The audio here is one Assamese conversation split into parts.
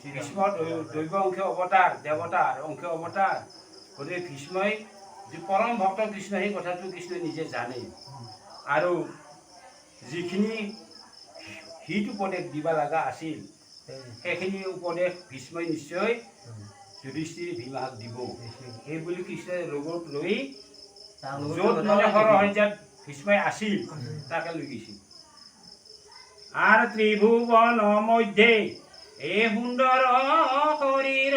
ভীষ্মৰ দৈৱ অংশ অৱতাৰ দেৱতাৰ অংশ অৱতাৰ গতিকে ভীষ্মই যি পৰম ভক্ত কৃষ্ণ সেই কথাটো কৃষ্ণই নিজে জানে আৰু যিখিনি হিত উপদেশ দিব লগা আছিল সেইখিনি উপদেশ ভীষ্মই নিশ্চয় যুধিষ্ঠিৰ ভীমাক দিব এই বুলি কৃষ্ণই ৰোগত লৈ য'ত মানে সৰসজ্ঞাত ভীষ্মই আছিল তাকে লৈ গৈছিল আর ত্রিভুবন মধ্যে এ সুন্দর শরীর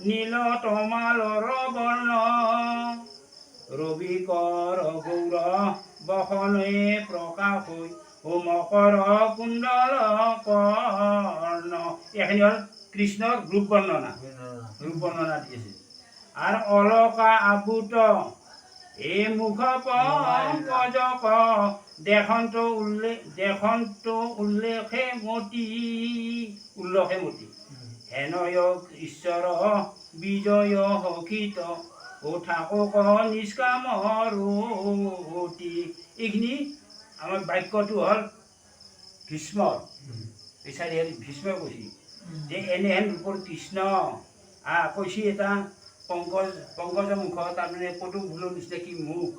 নীল তমালর বর্ণ রবিকর গৌর বসনে প্রকাশ হই ও মকর কুণ্ডল কর্ণ এখানে হল কৃষ্ণর রূপ বর্ণনা দিয়েছে আর অলকা আবুত এ মুখ পঙ্কজক দেখন্ত উল্লেখে মতি হেনয় ঈশ্বর বিজয় হকিত ও ঠাকুক নিষ্কাম রতি এইখিনি আমার বাক্যটো হল ভীষ্মৰ এই চাৰিআলি ভীষ্মই কৈছে যে এনেহেন ৰূপৰ কৃষ্ণ কৈছে এটা পংকজ মুখ তাৰমানে পটু ভুলৰ নিচিনা কি মুখ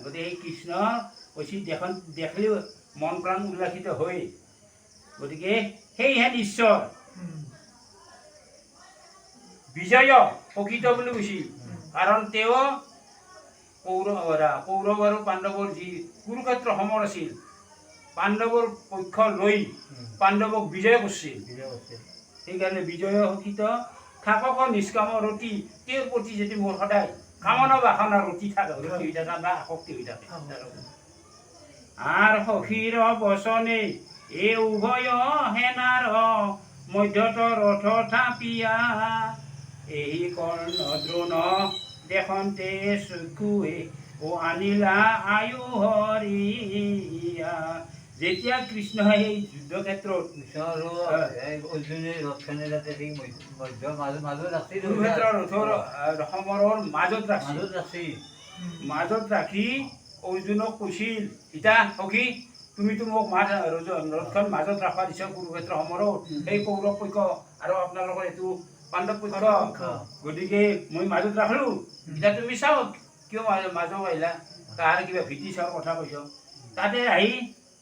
গতিকে এই কৃষ্ণ কৈছে দেখিলেও মন প্ৰাণ উল্লাসিত হৈ গতিকে সেইহেন ঈশ্বৰ বিজয় প্ৰকৃত বুলি কৈছিল কাৰণ তেওঁ কৌৰৱ আৰু পাণ্ডৱৰ যি কুৰুক্ষেত্ৰ সমৰ আছিল পাণ্ডৱৰ পক্ষ লৈ পাণ্ডৱক বিজয় কৰিছিল সেইকাৰণে বিজয় শোষিত থাকক নিষ্কাম ৰতি তেওঁৰ প্ৰতি যদি মোৰ সদায় কামনা বাসনা ৰতি থাকে ৰতি হৈ থাকে বা আসক্তি হৈ থাকে আর সখীর বচনে এ উভয় হেনার মধ্যত রথ থাপিয়া এই কর্ণ দ্রোণ দেখন্তে চকুৱে ও আনিলা আয়ু হৰিয়া যেতিয়া কৃষ্ণ সেই যুদ্ধক্ষেত্ৰত সমৰৰ মাজত ৰাখি অৰ্জুনক কৈছিল ইতা সখী তুমিতো মোক ৰথখন মাজত ৰাখবা দিছা কুৰুক্ষেত্ৰ সমৰত সেই কৌৰৱ পক্ষ আৰু আপোনালোকৰ এইটো পাণ্ডৱ পক্ষ গতিকে মই মাজত ৰাখলো এতিয়া তুমি চাও কিয় মাজত আহিলা তাৰ কিবা ভীতি চাও কথা কৈছ তাতে আহি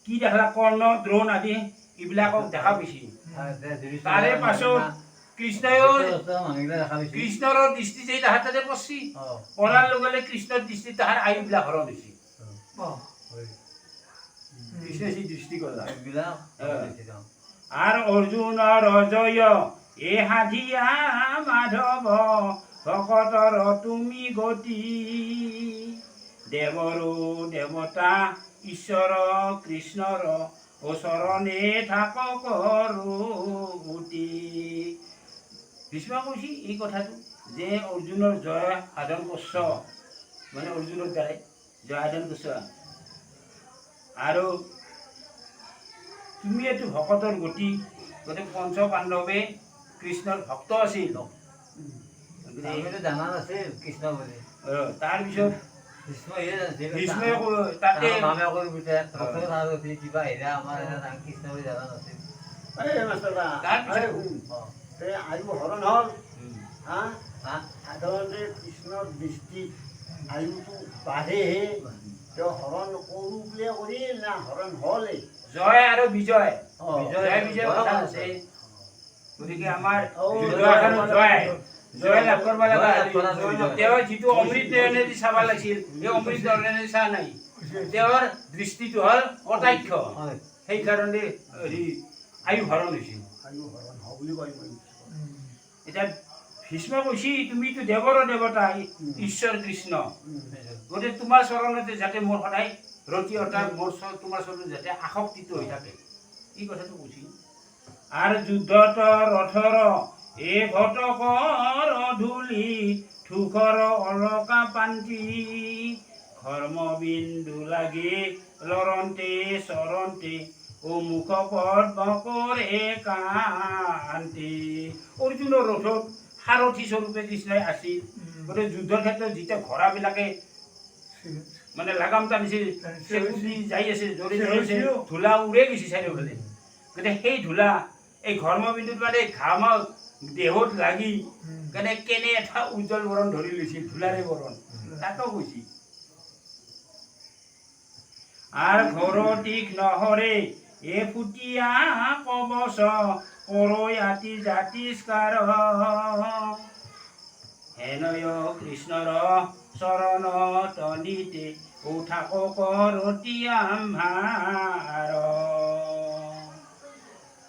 কি দেখালা কৰ্ণ দ্ৰোণ আদি এইবিলাকক দেখা পাইছিল তাৰে পাছত কৃষ্ণৰ দৃষ্টি যে তাহাৰ তাতে পৰছি পৰাৰ লগে লগে কৃষ্ণৰ দৃষ্টি তাহাৰ আয়ুবিলাক হৰণ হৈছে কৃষ্ণ সেই দৃষ্টি করলা আর অর্জুন রজয় এ হাধিয়া মাধব ভকতর তুমি গতি দেবরো দেবতা ঈশ্বর কৃষ্ণর ও চরণে থাকক রূপতি ভীষ্ম কৈছি এই কথাটো যে অৰ্জুনৰ জয় সাধন কৰছ মানে অৰ্জুনৰ দ্বাৰাই জয় সাধন কৰছ আৰু তুমি এইটো ভকতৰ গতি গতিকে পঞ্চ পাণ্ডৱে কৃষ্ণৰ ভক্ত আছিল জানা নাছিল কৃষ্ণ বুলি তাৰপিছত আয়ু হৰণ হল সাধাৰণতে কৃষ্ণৰ দৃষ্টিত আয়ুটো বাঢ়েহে তেওঁ হৰণ কৰো বুলিয়ে কৰিল না হৰণ হলে জয় আৰু বিজয় বিজয় কথা আছে গতিকে আমাৰ জয় লাভ কৰিব লগা তেওঁৰ যিটো অমৃত নয়নেদি চাব লাগিছিল সেই অমৃত নয়নেদি চা নাই তেওঁৰ দৃষ্টিটো হ'ল কটাক্ষ সেইকাৰণে আয়ু হৰণ হৈছিল এতিয়া ভীষ্ম কৈছি তুমিতো দেৱৰ দেৱতা ঈশ্বৰ কৃষ্ণ গতিকে তোমাৰ চৰণতে যাতে মোৰ সদায় ৰতি অৰ্থাৎ মোৰ তোমাৰ চৰণত যাতে আসক্তিত হৈ থাকে এই কথাটো কৈছি আৰু যুদ্ধত ৰথৰ এ ঘটকৰ ধূলি থুখৰ অলকা পান্তি ধৰ্মবিন্দু লাগি লৰন্তে চৰন্তে ও মুখ পদ্ম কৰে কান্তি অৰ্জুনৰ ৰথত সাৰথী স্বৰূপে কৃষ্ণই আছিল গতিকে যুদ্ধৰ ক্ষেত্ৰত যেতিয়া ঘোঁৰাবিলাকে মানে লাগাম টানিছিল যাই আছে জৰি ধৰিছে ধূলা উৰে গৈছে চাৰিওফালে গতিকে সেই ধূলা এই ঘৰ্মবিন্দুত মানে ঘাম দেহত লাগি কেনে এটা উজ্জ্বল বৰণ ধৰি লৈছিল ধূলাৰে বৰণ তাতো কৈছি আৰু ঘৰ তীক্ষ্ণ হৰে এ ফুটিয়া কবচ কৰৈ আতি জাতিস্কাৰ হেনয় কৃষ্ণৰ চৰণ তনিতে উঠাক কৰতি আম্ভাৰ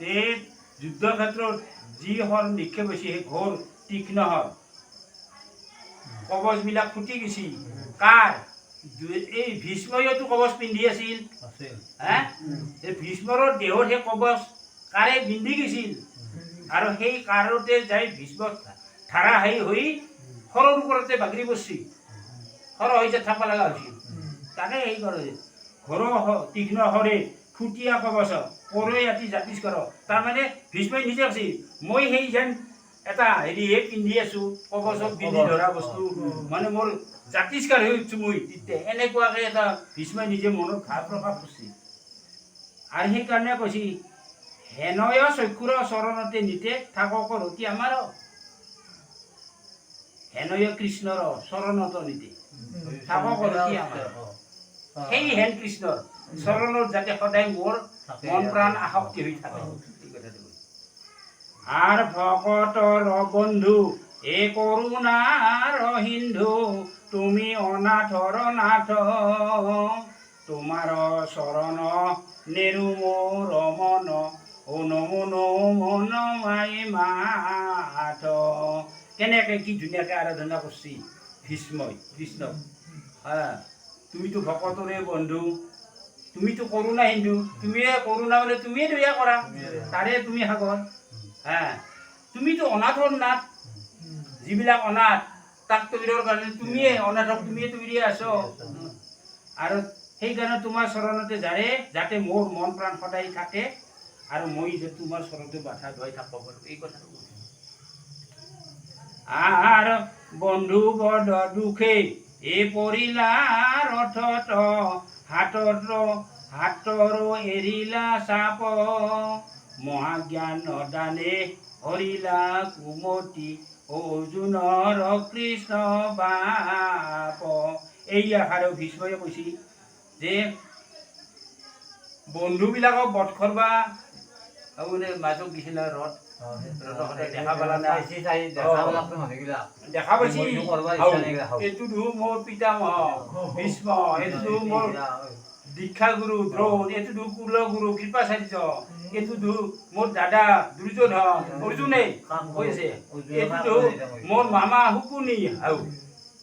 এই যুদ্ধ ক্ষেত্ৰত যি হৰ নিক্ষেপ হৈছে সেই ঘোৰ তীক্ষ্ণ হৰ কবচবিলাক ফুটি গৈছিল কাৰ এই ভীষ্ময়েতো কবচ পিন্ধি আছিল এই ভীষ্মৰ দেহত সেই কবচ কাৰে পিন্ধি গৈছিল আৰু সেই কাৰতে যাই ভীষ্ম ধাৰাসায়ী হৈ সৰৰ ওপৰতে বাগৰি পৰিছিল সৰ হৈ যে থাকবা লগা হৈছিল তাকে সেই কৰে ঘৰ তীক্ষ্ণ হৰে ফুটিয়া কবচ কৰৈ আতি জাতিস্কাৰ তাৰমানে ভীষ্মই নিজে কৈছিল মই সেই যেন এটা হেৰিহে পিন্ধি আছো কবচক পিন্ধি ধৰা বস্তু মানে মোৰ জাতিস্কাৰ হৈ উঠছো মই তেতিয়া এনেকুৱাকে এটা ভীষ্মই নিজে মনত ভাৱ প্ৰকাশ কৰিছিল আৰু সেইকাৰণে কৈছি হেনয় চক্ষুৰ চৰণতে নিতে থাকক ৰতি আমাৰ হেনয় কৃষ্ণৰ চৰণত নিতে থাকক ৰতি আমাৰ সেই হেন কৃষ্ণৰ চৰণত যাতে সদায় মোৰ মন প্ৰাণ আসক্তি হৈ থাকে এই কথাটো আর ভকতর বন্ধু এ করুণার হিন্ধু তুমি অনাথর নাথ তোমার শরণ নেরু মোর মন ও নমো মন মাই মাথ কেনেকে কি ধুনীয়াকে আৰাধনা করছি ভীষ্মই কৃষ্ণ হ্যাঁ তুমি তো ভকতরে বন্ধু তুমি তো করুণা হিন্দু তুমি করুণা বলে তুমি দয়া করা তারে তুমি সাগর হ্যাঁ তুমি তো অনাথর নাথ যিবিলাক অনাথ তাক তবিৰৰ কাৰণে তুমিয়ে অনাথক তুমিয়ে তবিৰি আছো আৰু সেইকাৰণে তোমাৰ চৰণতে যাৰে যাতে মোৰ মন প্ৰাণ সদায় থাকে আৰু মই যে তোমাৰ চৰণতে বাধা ধুৱাই থাকিব পাৰো এই কথাটো আৰ বন্ধু বদ দুখে এ পৰিলা ৰথত হাতৰ এৰিলা চাপ মহাজ্ঞান দানে হৰিলা কুমতি অৰ্জুনৰ কৃষ্ণ বাপ এই আশাৰে ভীষ্ময়ে কৈছিল যে বন্ধুবিলাকক বধ কৰবা মাজত দিছিল ৰথ দেখা পালা না দেখা পাইছি এইটো মোৰ পিতামহ ভীষ্ম এইটো মোৰ দীক্ষা গুৰু দ্ৰোণ এইটো কুলগুৰু কৃপাচাৰ্য এইটো মোৰ দাদা দুৰ্যোধন অৰ্জুনে কৈছে এইটো মোৰ মামা শুকুনি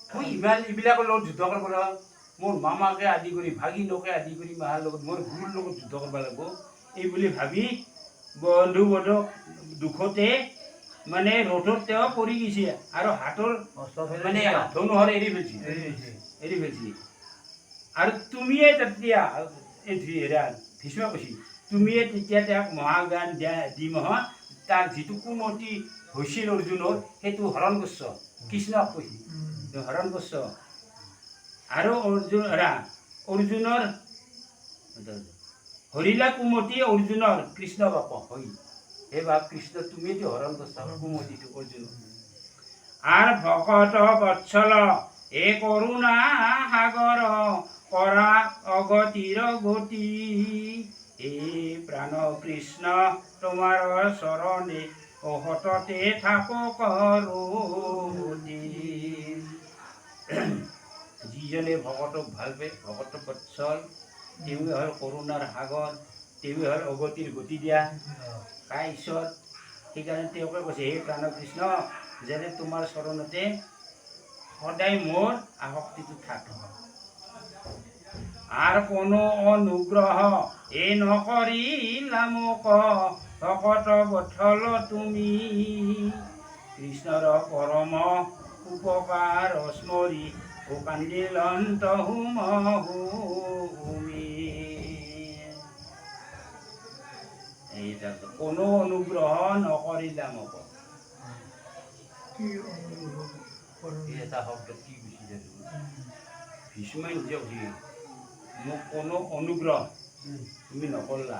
মই ইমান এইবিলাকৰ লগত যুদ্ধ কৰিব লাগিব মোৰ মামাকে আদি কৰি ভাগিনকে আদি কৰি মাৰ লগত মোৰ গুৰুৰ লগত যুদ্ধ কৰিব লাগিব এই বুলি ভাবি বন্ধু বধক দুখতে মানে ৰথত তেওঁ পৰি গৈছে আৰু হাতৰ মানে ধনুহৰ এৰি ফেলছি আৰু তুমিয়ে তেতিয়া ভীষ্মই কৈছিল তুমিয়ে তেতিয়া তেওঁক মহাজ্ঞান দিম তাৰ যিটো কুমতি হৈছিল অৰ্জুনৰ সেইটো হৰণ কৰছ কৃষ্ণক কৈছিল হৰণ কৰছ আৰু অৰ্জুনৰ হৰিলা কুমতি অৰ্জুনৰ কৃষ্ণ বাপ হৈ হে বাপ কৃষ্ণ তুমিয়েতো হৰণ কৰছা কুমতিটো অৰ্জুন আৰু ভকত বৎসল এ কৰুণা সাগৰ কৰা অগতিৰ গতি এই প্ৰাণ কৃষ্ণ তোমাৰ চৰণে সততে থাকক ৰতি যিজনে ভকতক ভাল পায় ভকত বৎসল তেওঁৱে হ'ল কৰোণাৰ সাগৰ তেওঁৱে হ'ল অগতিৰ গতি দিয়া কাইছত সেইকাৰণে তেওঁকে কৈছে হে প্ৰাণ কৃষ্ণ যেনে তোমাৰ চৰণতে সদায় মোৰ আসক্তিটো থাকে আর কোনো অনুগ্রহ এ নকরিলা মোক ভকত বৎসল তুমি কৃষ্ণর পরম উপকার স্মরি ও কান্দিলন্ত হুমি এইটা কোনো অনুগ্রহ নকরিলা মোক এটা শব্দ কি বুঝিছে ভীষ্মই নিজে মোক কোনো অনুগ্ৰহ তুমি নকৰিলা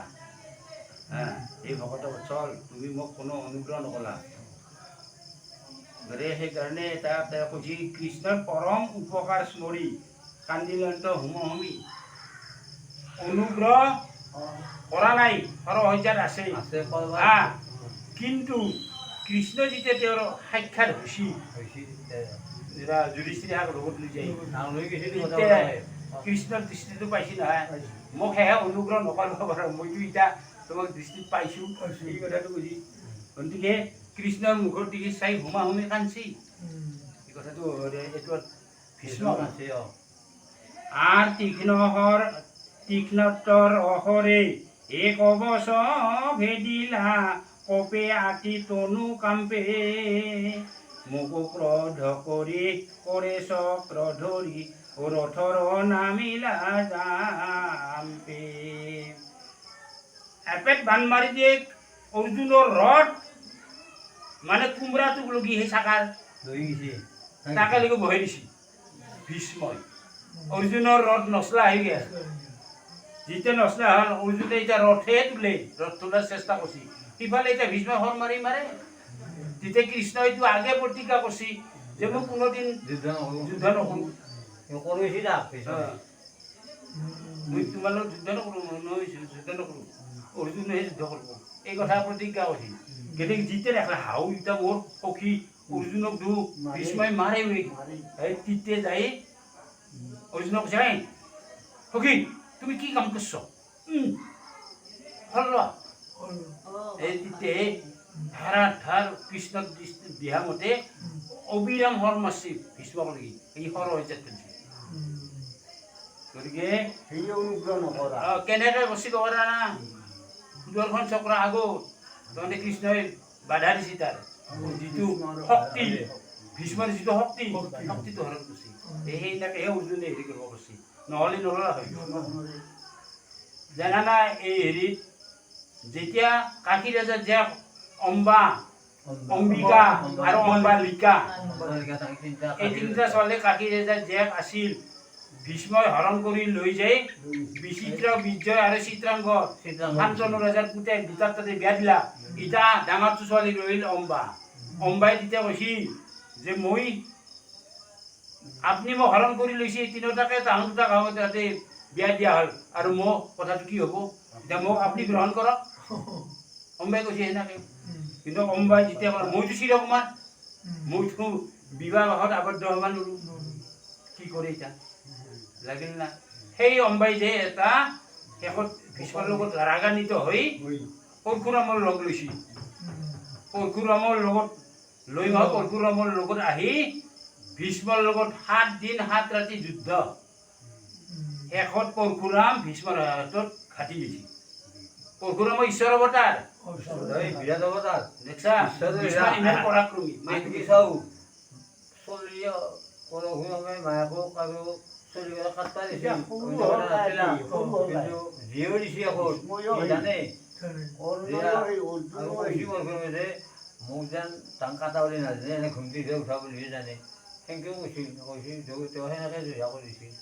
এই ভকত বৎসল তুমি মোক কোনো অনুগ্ৰহ নকলা গতিকে সেইকাৰণে তাত কৈছে কৃষ্ণৰ পৰম উপকাৰ স্মৰি কান্দিলন্ত হোমহমি অনুগ্ৰহ কৰা নাই সৰহজ্যাত আছে কিন্তু কৃষ্ণ যেতিয়া তেওঁৰ সাক্ষাৎ হৈছিল যুধিষ্ঠিৰ লগত লৈ যায় কৃষ্ণৰ দৃষ্টিটো পাইছি নহয় মোক সেয়ে অনুগ্ৰহ নকৰিব পাৰোঁ মইতো এতিয়া তোমাক দৃষ্টিত পাইছোঁ এই কথাটো বুজি গতিকে কৃষ্ণৰ মুখৰ দিশে চাই হোমাহোমি কান্দছি এই কথাটো এইটো ভীষ্ম আছে আৰ তীক্ষ্ণতৰ অহৰে এক অৱচ ভেদিলা কপে আতি তনু কাম্পে মোকো ক্ৰোধ কৰি কৰে চক্ৰ ধৰি ৰথৰ নামিলা জাম্পে এপেট বান মাৰি দিয়ে অৰ্জুনৰ ৰথ মানে কোমৰাটোক লগি সেই চাকাৰ লৈ গৈছে তাকে লগি বহাই দিছে ভীষ্মই অৰ্জুনৰ ৰথ নচলা হৈ গেল যেতিয়া নচলা হ'ল অৰ্জুনে এতিয়া ৰথে তোলে ৰথ তোলাৰ চেষ্টা কৰিছে সিফালে এতিয়া ভীষ্মই হৰ মাৰি মাৰে তেতিয়া কৃষ্ণই এইটো আগে প্ৰতিজ্ঞা কৰিছে যে মই কোনোদিন যুদ্ধ নকৰোঁ মই তোমালোক যুদ্ধ নকৰোঁ যুদ্ধ নকৰোঁ অৰ্জুনেহে যুদ্ধ কৰিব এই কথা প্ৰতিজ্ঞা কৰিছে গতিকে যেতিয়া দেখা হাও এতিয়া মোৰ সখী অৰ্জুনক দু ভীষ্মই মাৰে তিতে যাই অৰ্জুনক কৈছে সখী তুমি কি কাম করছো এই তিতে ধারা ধার কৃষ্ণ দিহা মতে অবিরাম হর মারছি ভীষ্মক লাগি এই হর হয়ে যাচ্ছে গতিকে সেই অনুগ্ৰহ নকৰা কেনেকৈ বচিব পাৰা না সুদৰ্শন চক্ৰ আগত তহঁতে কৃষ্ণই বাধা দিছে তাৰ যিটো শক্তি ভীষ্মৰ যিটো শক্তিটো হৰণ কৰিছে সেইনাকে অৰ্জুনে হেৰি কৰিব পাৰিছে নহ'লে নলৰা হৈ জানানা এই হেৰিত যেতিয়া কাশী ৰাজাৰ জীয়েক অম্বিকা আৰু অম্বালিকা এই তিনিটা ছোৱালী কাশী ৰাজাৰ জীয়েক আছিল ভীষ্মই হৰণ কৰি লৈ যায় বিচিত্ৰ বিজয় আৰু চিত্ৰাংগ শান্তনু ৰজাৰ পুতেক দুটাৰ তাতে বিয়া দিলা ইটা ডাঙৰটো ছোৱালী ৰহিল অম্বাই তেতিয়া কৈছিল যে মই আপুনি মোক হৰণ কৰি লৈছে তিনিওটাকে তাহোন দুটা গাঁৱত তাতে বিয়া দিয়া হ'ল আৰু মোক কথাটো কি হ'ব এতিয়া মোক আপুনি গ্ৰহণ কৰক অম্বাই কৈছে সেনেকে কিন্তু অম্বাই যেতিয়া মইতো চিৰকুমাৰ মইতো বিবাহত আবদ্ধ হ'ব নোৱাৰোঁ কি কৰে এতিয়া লাগিল না সেই অম্বাই যে এটা শেষত ভীষ্মৰ লগত ৰাগান্বিত হৈ পৰশুৰামৰ লগ লৈছিল পৰশুৰামৰ লগত লৈ পৰশুৰামৰ লগত আহি ভীষ্মৰ লগত 7 দিন 7 ৰাতি যুদ্ধ শেষত পৰশুৰাম ভীষ্মৰ হাতত ঘাটি দিছিল পৰশুৰামৰ ঈশ্বৰ অৱতাৰ বিৰাট অৱতাৰ দেখছা ভীষ্মৰ ইমান পৰাক্ৰমী মাইকি চাও চলিয়া পৰশুৰামে মায়াকক আৰু চলিয়া কাটতা দিছিল কিন্তু জিও দিছে আকৌ জানে মোক যেন টাং কাটা বুলি নাজানে এনে ঘুমটি ধৰি উঠা বুলিহে জানে সেনেকেও কৈছিল তেওঁ সেনেকৈ জুহা কৰিছিল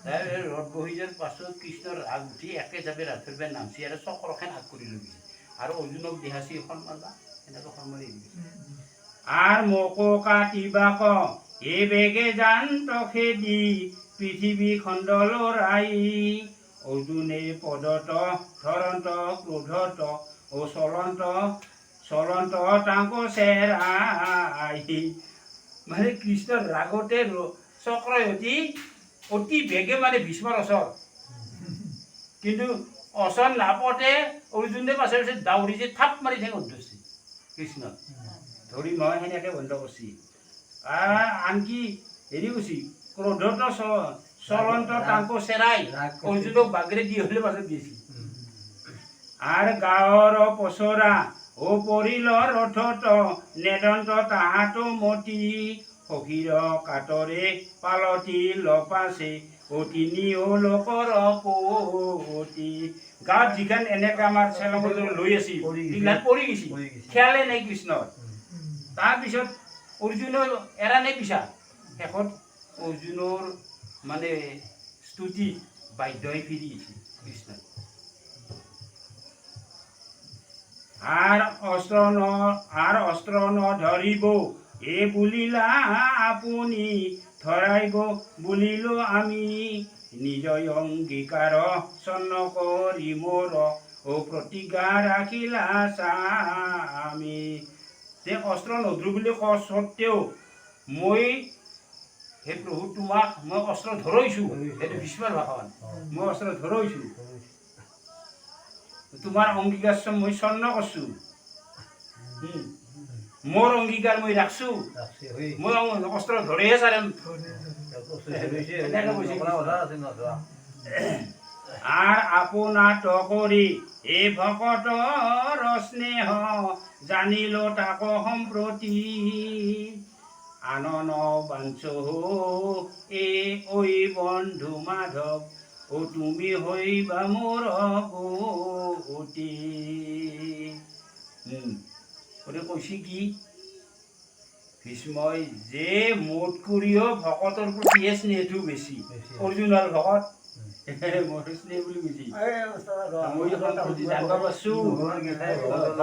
ৰথ বহি যোৱাৰ পাছত কৃষ্ণৰ ৰাগ উঠি একেজাপে ৰাথৰ নামছি আৰু চক্ৰখন আগ কৰি লৈ গৈছে আৰু অৰ্জুনক দেহাচি সন্মান বা এনেকৈ সন্মানি দিছে আৰ মোকো কাটিবাক এ বেগে জান্ত খেদি পৃথিৱী খণ্ডল ৰাই অৰ্জুনে পদত ধৰন্ত ক্ৰোধত ও চলন্ত তাংকো চেৰাই মানে কৃষ্ণৰ ৰাগতে চক্ৰয়তী অতি বেগে মানে ভীষ্মৰ ওচৰ কিন্তু ওচৰ নাপতে অৰ্জুনে পাছে পাছে দাউৰি যে থাপ মাৰি ঠেঙত ধৰিছে কৃষ্ণ ধৰি মই সেনেকৈ বন্ধ কৰিছি আনকি হেৰি কৈছি ক্ৰোধত চলন্ত তাংকো চেৰাই অৰ্জুনক বাগৰে দি হ'লে পাছত দিছিল আৰ গাঁৱৰ পচৰা ও পৰিল ৰথত নেদন্ত তাহাতো মতি সখীৰ কাটৰে পালতি লপাছে ও তিনিও লোকৰ পতি গাঁৱত যিখন এনেকৈ আমাৰ চেলঙত লৈ আছিল সেইবিলাক পৰি গৈছিল খেয়ালে নাই কৃষ্ণৰ তাৰপিছত অৰ্জুনৰ এৰা নাই পিছা শেষত অৰ্জুনৰ মানে স্তুতি বাধ্য হৈ ফিৰি আহিছিল কৃষ্ণই আৰ অস্ত্ৰ নধৰিব এই বুলিলা আপুনি ধৰাইব বুলিলো আমি নিজয় অংগীকাৰ চন্ন কৰি মোৰ প্ৰতিজ্ঞা ৰাখিলা স্বামী তে অস্ত্ৰ নধৰো বুলি কোৱা স্বত্তেও মই হে প্ৰভু তোমাক মই অস্ত্ৰ ধৰিছোঁ সেইটো ভীষ্মৰ ভাষণ মই অস্ত্ৰ ধৰিছোঁ তোমাৰ অংগীকাৰ মই চন্ন কৰিছোঁ মোৰ অংগীকাৰ মই ৰাখছোঁ মই অস্ত্ৰ ধৰিহে চাৰিম আৰ আপনাত কৰি এই ভকতৰ স্নেহ জানিল তাক সম্প্ৰতি আনন বাঞ্চ এ ঐ বন্ধু মাধৱ ও তুমি হইবা মোৰ গতি কৈছে কি ভীষ্মই যে মোট কৰিও ভকতৰ প্ৰতি স্নেহটো বেছি অৰ্জুনৰ ভকত মোৰ স্নেহ বুলি কৈছি মই জানিব পাৰছো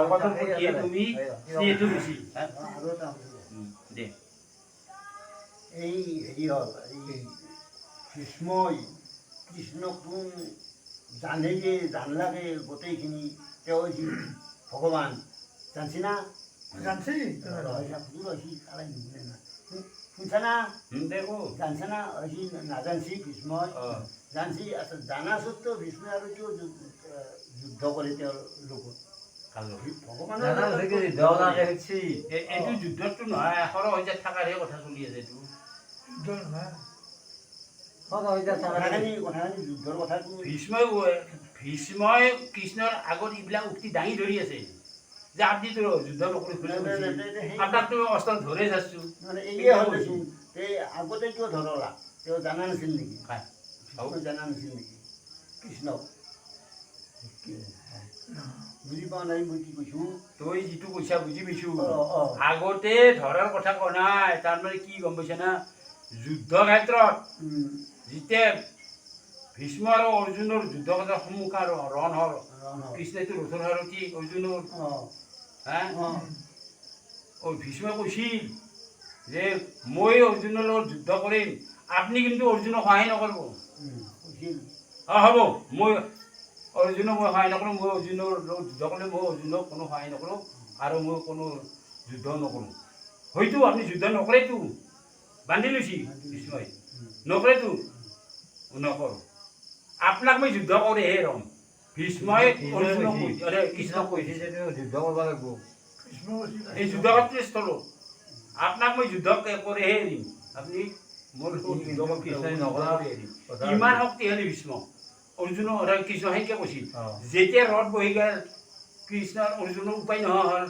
ভকতৰ প্ৰতি তুমি স্নেহটো বেছি দে এই হেৰি হ'ল এই ভীষ্মই কৃষ্ণকটো জানেগে জানলাগে গোটেইখিনি তেওঁ যি ভগৱান জানছি না জানছি শুনছা না দেখো জানছে না সি নাজানছি ভীষ্মই জানছি আচ্ছা জানা সত্ত্বেও ভীষ্মই আৰু কিয় যুদ্ধ কৰে তেওঁৰ লগত ভগৱানৰ এইটো যুদ্ধতটো নহয় সৰহ হৈ যায় থাকাৰহে কথা চলি আছে এইটো কথাখিনি যুদ্ধৰ কথাটো ভীষ্মই কৃষ্ণৰ আগত এইবিলাক উক্তি দাঙি ধৰি আছে যে আপনি তো যুদ্ধ নকৰি আপোনাকতো অস্ত্ৰ ধৰে যাচ্ছো মানে এয়ে হ'ল দেচোন এই আগতে কিয় ধৰলা তেওঁ জানা নাছিল নেকি জানা নাছিল নেকি কৃষ্ণক বুজি পোৱা নাই মই কি কৈছোঁ তই যিটো কৈছা বুজি পাইছো আগতে ধৰাৰ কথা কোৱা নাই তাৰমানে কি গম পাইছা না যুদ্ধ ক্ষেত্ৰত যেতিয়া ভীষ্ম আৰু অৰ্জুনৰ যুদ্ধ ক্ষেত্ৰত সন্মুখৰ ৰণ হ'ল কৃষ্ণইতো ৰথৰ সাৰথি অৰ্জুনৰ ভীষ্মই কৈছিল যে মই অৰ্জুনৰ লগত যুদ্ধ কৰিম আপুনি কিন্তু অৰ্জুনক সহায় নকৰিব হ'ব মই অৰ্জুনক মই সহায় নকৰোঁ মই অৰ্জুনৰ লগত যুদ্ধ কৰিলে মই অৰ্জুনক কোনো সহায় নকৰোঁ আৰু মই কোনো যুদ্ধ নকৰোঁ হয়তো আপুনি যুদ্ধ নকৰেতো বান্ধি লৈছি ভীষ্মই নকৰেতো নকৰোঁ আপোনাক মই যুদ্ধ কৰিহে ৰম ভীষ্মই অৰ্জুনক কৃষ্ণক কৈছে যুদ্ধ কৰিব লাগিব এই যুদ্ধ ক্ষেত্ৰস্থল আপোনাক মই যুদ্ধ কৰিহে এৰিম আপুনি মোৰ ইমান শক্তিশালী ভীষ্ম অৰ্জুন কৃষ্ণ সেনেকে কৈছিল যেতিয়া ৰথ বহি গ'ল কৃষ্ণৰ অৰ্জুনৰ উপায় নোহোৱা হ'ল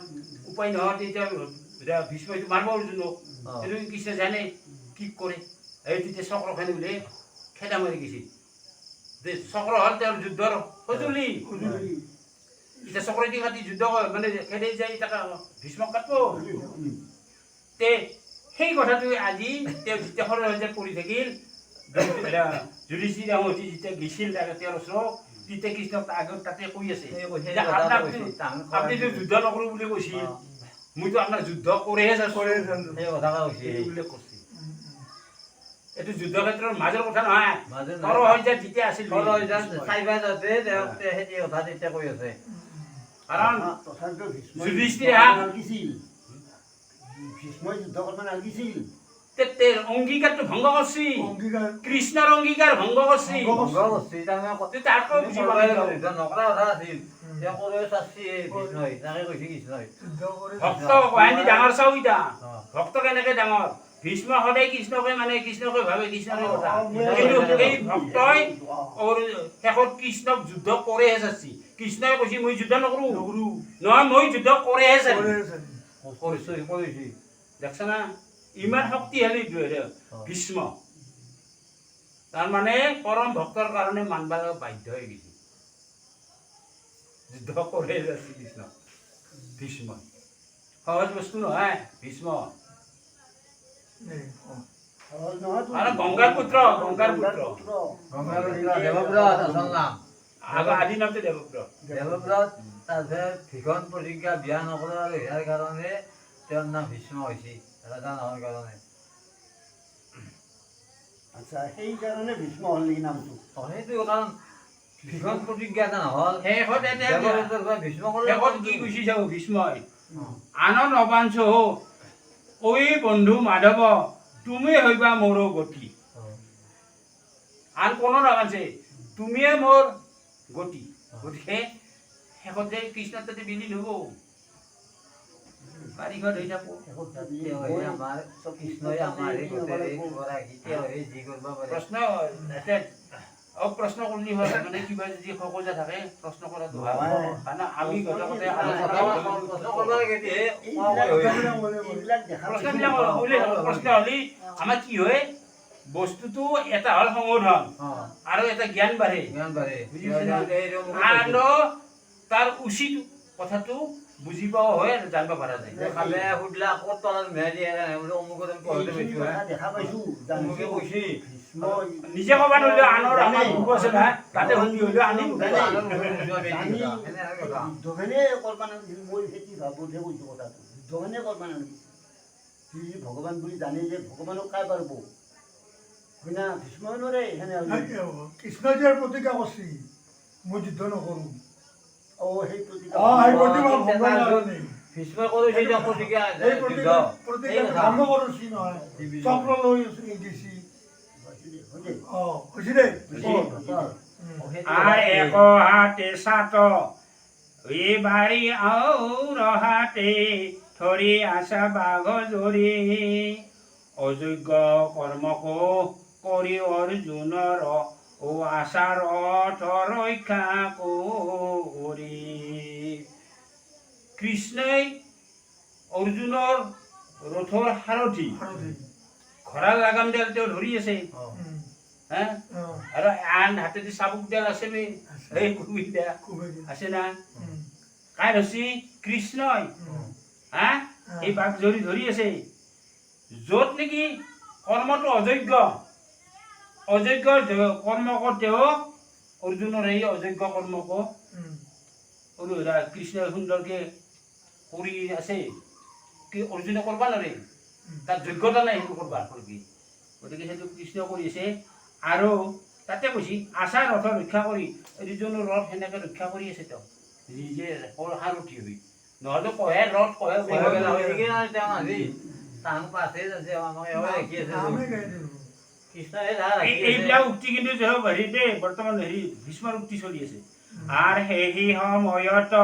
উপায় নোহোৱা তেতিয়া ভীষ্মইটো মাৰিব অৰ্জুনক সেইটো কৃষ্ণ জানে কি কৰে এই তেতিয়া চক্ৰখানি বোলে খেদা মাৰি গৈছিল চক্ৰ হ'ল তেওঁৰ যুদ্ধৰ সঁজুলি এতিয়া চক্ৰটি কাটি যুদ্ধ মানে খেদি যায় তাক ভীষ্মক কাটব তে সেই কথাটো আজি তেওঁ যেতিয়া সৰহ পৰি থাকিল যুধিষ্ঠিৰ ডাঙৰটি যেতিয়া গৈছিল তেওঁৰ ওচৰত তেতিয়া কৃষ্ণক আগত তাতে কৈ আছে আপুনিতো যুদ্ধ নকৰোঁ বুলি কৈছিল মইতো আপোনাক যুদ্ধ কৰিহে যাচ্ছো এইটো যুদ্ধ ক্ষেত্ৰৰ মাজৰ কথা নহয় সৰহ যেতিয়া আছিল কাৰণ যুধিষ্ঠিৰে ভীষ্মই যুদ্ধ কৰিব নালাগিছিল অংগীকাৰটো ভংগ কৰছি কৃষ্ণৰ অংগীকাৰ ভংগ কৰছি তাকো বুজি ভক্ত কহানি ডাঙৰ চাও ইতা ভক্ত কেনেকে ডাঙৰ ভীষ্ম সদায় কৃষ্ণকে মানে কৃষ্ণকে ভাবে কৃষ্ণকে কথা কিন্তু এই ভক্তই শেষত কৃষ্ণক যুদ্ধ কৰেহে চাচ্ছি কৃষ্ণই কৈছি মই যুদ্ধ নকৰোঁ নহয় মই যুদ্ধ কৰেহে চাচ্ছি দেখছা না ইমান শক্তিশালী ভীষ্ম তাৰমানে পৰম ভক্তৰ কাৰণে মানব বাধ্য হৈ গৈছে যুদ্ধ কৰে যাচ্ছি কৃষ্ণ ভীষ্ম সহজ বস্তু নহয় ভীষ্ম আৰু গংগাৰ পুত্ৰ আদি নামটো দেৱব্ৰত তাৰপিছত ভীষণ প্ৰতিজ্ঞা বিয়া নকৰা আৰু ইয়াৰ কাৰণে তেওঁৰ নাম ভীষ্ম হৈছে ৰজা নোহোৱাৰ কাৰণে। আচ্ছা সেইকাৰণে ভীষ্ম হ'ল নেকি নামটো? সেইটো কাৰণ ভীষণ প্ৰতিজ্ঞা এটা নহ'ল শেষত দেৱদত্তৰ পৰা ভীষ্ম শেষত কি গুচি যাব ভীষ্মই? আনন্দ অবাঞ্চ ঐ বন্ধু মাধৱ তুমি হইবা মোৰ গতি। আন কোনো নাবাঞ্চে তুমিয়ে মোৰ গতি। গতিকে শেষত যে কৃষ্ণ তাতে বিলীন হ'ব কাৰিকৰ হৈ থাকো। আমাৰ কৃষ্ণই আমাৰ যি কৰিব পাৰে। প্ৰশ্ন প্ৰশ্ন কৰিলে হয় মানে কিবা যদি সকলোতে থাকে প্ৰশ্ন কৰাটো ভাল। কাৰণ আমি গতকতে প্ৰশ্ন হ'লে আমাৰ কি হয় বস্তুটো এটা হ'ল সংশোধন আৰু এটা জ্ঞান বাঢ়ে। বুজি আৰু তাৰ উচিত কথাটো বুজি পোৱা হয় আৰু জানিব পৰা যায়। সুধিলে আকৌ তলত মেৰাই দিয়ে অমুকত দেখা পাইছো অমুকে কৈছে নিজে ক'ব নোৱাৰিলে আনৰ আমাৰ গ্ৰুপ আছে না তাতে শুনি হ'লেও আনিম। যুদ্ধখনে কল্পনা কৰিছিল মই খেতি ভাবোঁতে কৈছোঁ কথাটো যুদ্ধখনে কল্পনা কৰিছিল। সি ভগৱান বুলি জানে যে ভগৱানক কাই পাৰিব হয় না ভীষ্মই নোৱাৰে কৃষ্ণই যে প্ৰতিজ্ঞা কৰিছে মই যুদ্ধ নকৰোঁ। সেই প্ৰতিজ্ঞা ভীষ্মই কৰিছে যে প্ৰতিজ্ঞা ভংগ কৰিছে নহয় চক্ৰ লৈ গৈছে। আৰ এক হাতে সাত এই বাড়ি আৰ হাতে ধৰি আসা বাঘ জৰি অযোগ্য কৰ্মক কৰি অৰ্জুনৰ ও আশাৰ অৰ্থ ৰক্ষা কৰি। কৃষ্ণই অৰ্জুনৰ ৰথৰ সাৰথি ঘোঁৰাৰ লাগামডাল তেওঁ ধৰি আছে আৰু আন হাতেদি চাবুকডাল আছে এই কুবিদা আছে না কাই ধৰছি কৃষ্ণই এই বাঘ জৰি ধৰি আছে। য'ত নেকি কৰ্মটো অযোগ্য কৰ্মক তেওঁ অৰ্জুনৰ এই অযোগ্য কৰ্মক কৃষ্ণই সুন্দৰকে কৰি আছে কি অৰ্জুনে কৰবা নোৱাৰে তাৰ যোগ্যতা নাই সেইটো কৰবা কৰবি। গতিকে সেইটো কৃষ্ণ কৰি আছে আৰু তাতে কৈছি আশা ৰথ ৰক্ষা কৰি যিজনৰ ৰথ সেনেকে ৰক্ষা কৰি আছে তেওঁ নিজে সাৰথি হৈ নহ'লে কহে ৰথ কহে এইবিলাক উক্তি কিন্তু হেৰি দেই বৰ্তমান হেৰি ভীষ্মৰ উক্তি চলি আছে। আৰু সেই সময়ত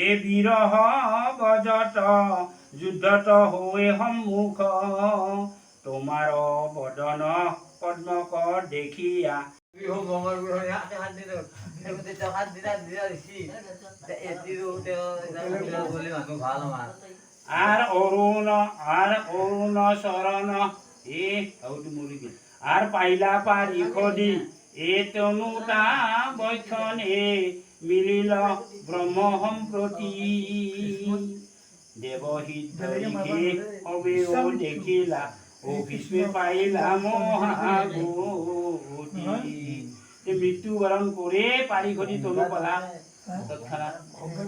এই বিৰহ বজত যুদ্ধত হৈ সন্মুখ তোমাৰ বদন পদ্মক দেখিয়া আৰ অৰুণ চৰণ আৰ পাইলা পাৰি খদি এ তনুতা বক্ষণে মিলিল ব্ৰহ্ম সম্প্ৰতি দেৱহিতৰিকে অবেও দেখিলা ও ভীষ্মে পাইলা মহাগতি। মৃত্যুবৰণ কৰে পাৰি খদি তনু পালা তৎক্ষণাত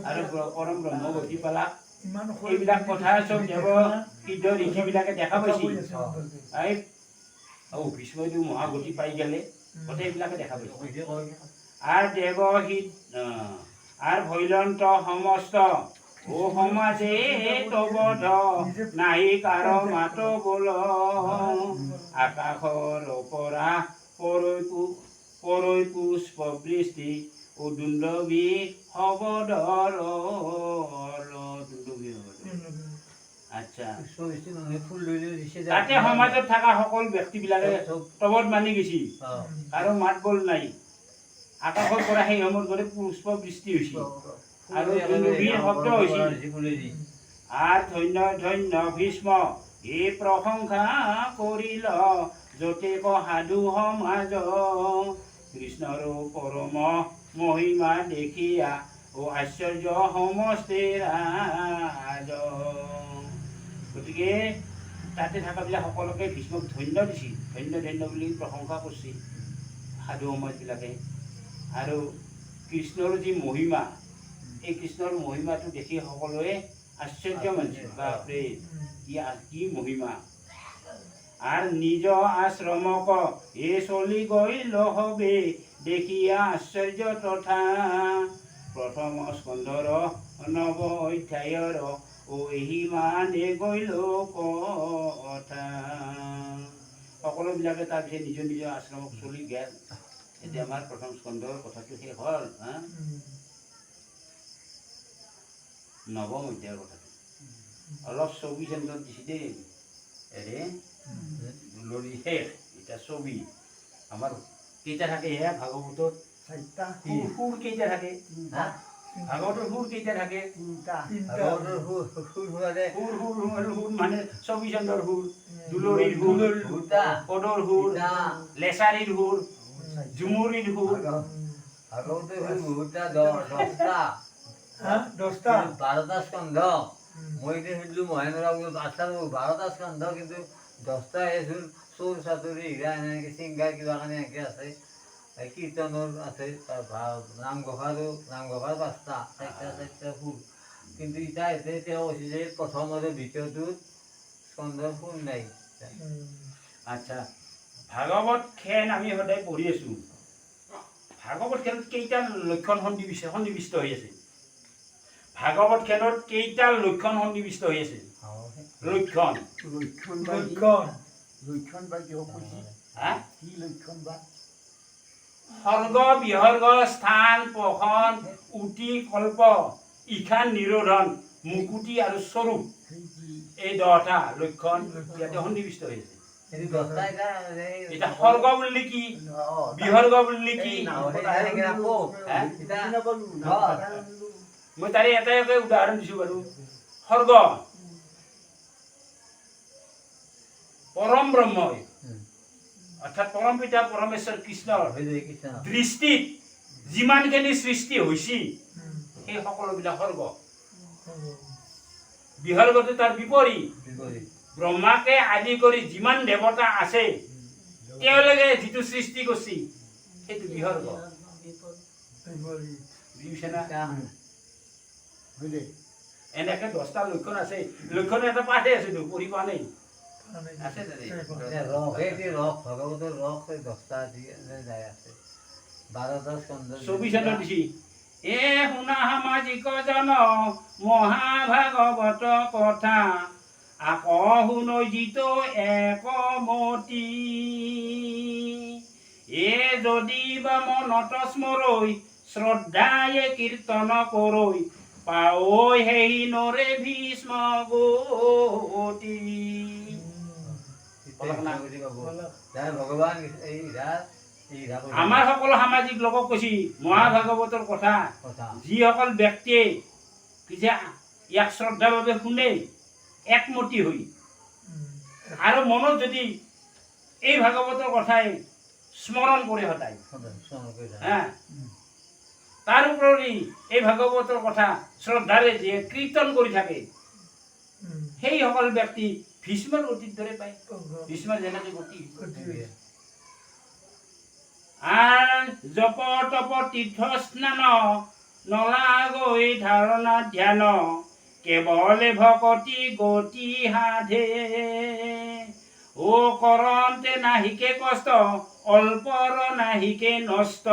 আৰু পৰম ব্ৰহ্ম গতি পালা। এইবিলাক কথা চব দেৱহিত ঋষিবিলাকে দেখা পাইছিল। ভীষ্মইটো মহাগতি পাই গেলে গোটেইবিলাকে দেখা পাইছিল। আর দেৱহিত আৰ ভৈলন্ত সমস্ত ও সমাজে তবধ নাহি কাৰ মাত বোল আকাশৰ পৰা পৰৈ পুষ্প বৃষ্টি ও দুন্দবী হবদৰ আচ্ছা তাতে সমাজত থকা সকলো ব্যক্তিবিলাকে তবত মানি গৈছি কাৰো মাত বোল নাই। আকাশৰ পৰা সেই সময়ত গ'লে পুষ্প বৃষ্টি হৈছিল আৰু দুন্দুভীৰ শব্দ হৈছিল। আৰু ধন্য ধন্য ভীষ্ম এই প্ৰশংসা কৰিল যতেক সাধু সমাজ কৃষ্ণৰ পৰম মহিমা দেখিয়া ও আশ্চৰ্য সমষ্টি ৰাজ। গতিকে তাতে থকাবিলাক সকলোকে ভীষ্মক ধন্য দিছিল ধন্য ধন্য বুলি প্ৰশংসা কৰিছিল সাধু সমাজবিলাকে। আৰু কৃষ্ণৰ যি মহিমা এই কৃষ্ণৰ মহিমাটো দেখি সকলোৱে আশ্চৰ্য মানিছিল বাপৰে কি মহিমা আর নিজ আশ্রমক এ চলি গইল হবে দেখিয়া আশ্চর্য তথা প্রথম স্কন্ধর নব অধ্যায়ৰ ও এহি মানে গইল কথা সকলোবিলাকে তাৰপিছত নিজৰ নিজৰ আশ্ৰমক চলি গেল এতিয়া আমাৰ প্ৰথম স্কন্ধৰ কথাটো শেষ হ'ল নৱম অধ্যায়ৰ কথাটো অলপ 24 চনত দিছে দেই এৰে দুলৰি শেষ এটা ছবি আমাৰ কেইটা থাকে হে ভাগৱতত চাৰিটা সুৰ কেইটা থাকে ভাগৱতৰ সুৰ কেইটা থাকে তিনিটা সুৰ মানে 24 চনৰ সুৰ দুলৰিৰ সুৰ পদৰ সুৰ লেচাৰীৰ সুৰ ঝুমুৰিৰ সুৰ দহটা 12টা স্কন্ধ মই এতিয়া সুধিলো মহেন্দ্ৰ 12টা স্কন্ধ কিন্তু 10টা এচোন চোৰ চাতুৰি হীৰা এনেকৈ চিংগাৰ কিবা কাৰণে এনেকৈ আছে কীৰ্তনৰ আছে নামঘোষাৰ 5টা 4টা সুৰ কিন্তু এতিয়া তেওঁ কৈছে যে প্ৰথম আৰু দ্বিতীয়টোত স্কন্ধৰ সুৰ নাই আচ্ছা ভাগৱত খেন আমি সদায় পঢ়ি আছো ভাগৱত খেলত কেইটা লক্ষণ সন্নিবিষ্ট হৈ আছে ভাগৱত খেলত কেইটা লক্ষণ সন্নিবিষ্ট হৈ আছে লক্ষণ লক্ষণ বা কিয় কৈছে কি লক্ষণ বা সৰ্গ বিসৰ্গ স্থান পোষণ উটি কল্প ইখান নিৰোধন মুকুতি আৰু স্বৰূপ এই 10টা লক্ষণ ইয়াতে সন্নিবিষ্ট হৈ আছে এটা সৰ্গ বুলিলে কি বিসৰ্গ বুলিলে কি মই তাৰে এটা উদাহৰণ দিছো বাৰু সৰ্গ পৰম ব্ৰহ্মই অৰ্থাৎ পৰম পিতা পৰমেশ্বৰ কৃষ্ণৰ দৃষ্টিত যিমানখিনি সৃষ্টি হৈছে সেই সকলোবিলাক সৰ্গ বিসৰ্গটো তাৰ বিপৰীত ব্ৰহ্মাকে আদি কৰি যিমান দেৱতা আছে তেওঁলোকে যিটো সৃষ্টি কৰিছে সেইটো বিসৰ্গ এনেকে 10টা লক্ষণ আছে লক্ষণ এটা পাঠে আছে পঢ়ি পোৱা নাই আছে ভাগৱতৰ ৰস 10টা যায় আছে 12টা স্কন্ধ 24 চনত দিছি এ শুনা সামাজিক জন মহাভাগৱত কথা আকৌ শুনৈ যিটো একমতি এ যদি বা মনত স্মৰৈ শ্ৰদ্ধায়ে কীৰ্তন কৰৈ পাৱৈ সেই নৰে ভীষ্ম গতি ভগৱান আমাৰ সকলো সামাজিক লোকক কৈছি মহাভাগৱতৰ কথা যিসকল ব্যক্তিয়ে ইয়াক শ্ৰদ্ধাভাৱে শুনে একমতি হৈ আৰু মনত যদি এই ভাগৱতৰ কথাই স্মৰণ কৰে সদায় তাৰ উপৰি এই ভাগৱতৰ কথা শ্ৰদ্ধাৰে যে কীৰ্তন কৰি থাকে সেই সকল ব্যক্তি ভীষ্মৰ গতিৰ দৰে পায় ভীষ্মৰ যেনেকে গতি জপ তপ তীৰ্থ স্নান নলাগৈ ধাৰণা ধ্যান কেৱলে ভকতি গতি সাধে ও কৰন্তে নাহিকে কষ্ট অল্পৰ নাহিকে নষ্ট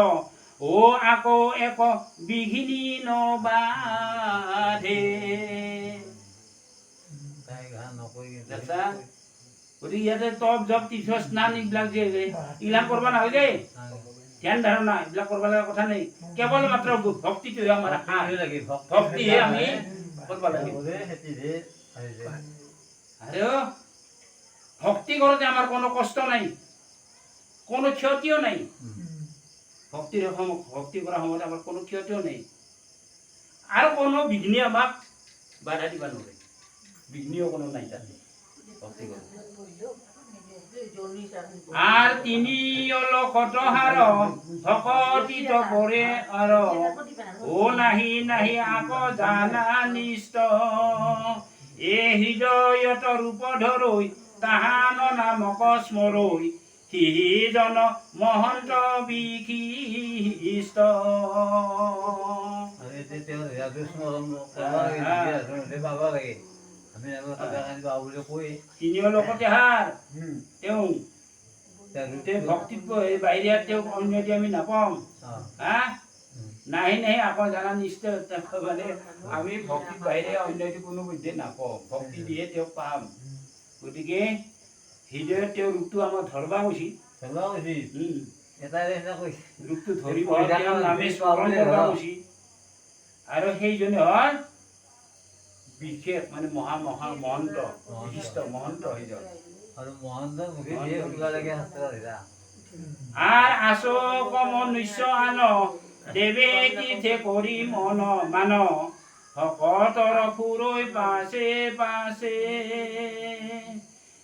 ও আকৌ এক বিঘিনি নবাধে গতিকে ইয়াতে তপ জপ তীৰ্থ স্নান এইবিলাক যে এইবিলাক কৰিব নালাগে ধ্যান ধাৰণা এইবিলাক কৰিব লগা কথা নাই কেৱল মাত্ৰ ভক্তিটোহে আমাৰ ভক্তিহে আমি কৰিব লাগে আৰু ভক্তি কৰোঁতে আমাৰ কোনো কষ্ট নাই কোনো ক্ষতিও নাই ভক্তি কৰাৰ সময়ত আমাৰ কোনো ক্ষতিও নাই আৰু কোনো বিঘ্নি আমাক বাধা দিব নোৱাৰে বিঘ্নিও কোনো নাই তাতে ভক্তি কৰোঁ আর তিনি অলকত হার ভকতিত পরে আর ও নাহি নাহি আক জানা নিষ্ট এ হৃদয়ত রূপ ধরৈ তাহান নামক স্মরৈ সিজন মহন্ত বিশিষ্ট এতিয়া তেওঁ ইয়াতো স্মৰণ কৰিব লাগে, যেতিয়া আচলতে পাব লাগে। আমি আমাৰ কাকানি পাওঁ বুলি কৈ তিনিও লগতে হাৰ তেওঁ তেওঁ তেওঁ ভক্তিত বাহিৰে তেওঁক অন্য দি আমি নাপাম হা নাহি নাহি আকৌ জানা নিশ্চয় মানে আমি ভক্তিত বাহিৰে অন্য দি কোনো বুদ্ধি নাপাওঁ ভক্তি দিয়ে তেওঁক পাম গতিকে হৃদয়ত তেওঁৰ ৰূপটো আমাৰ ধৰবা উচিত চলোৱা উচিত। এটাই এটা কৈছে ৰূপটো ধৰিব তেওঁৰ নামে স্মৰণ কৰবা উচিত আৰু সেইজনে হ'ল বিশেষ মানে মহা মহন্ত বিশিষ্ট মহন্ত সেইজন আৰু মহন্তৰ মুখে দিয়ে শুনিব লাগে শাস্ত্ৰ ধৰা আর আসো মনুষ্য আন দেবে তীর্থে করি মন মান ভকতর ফুরই পাশে পাশে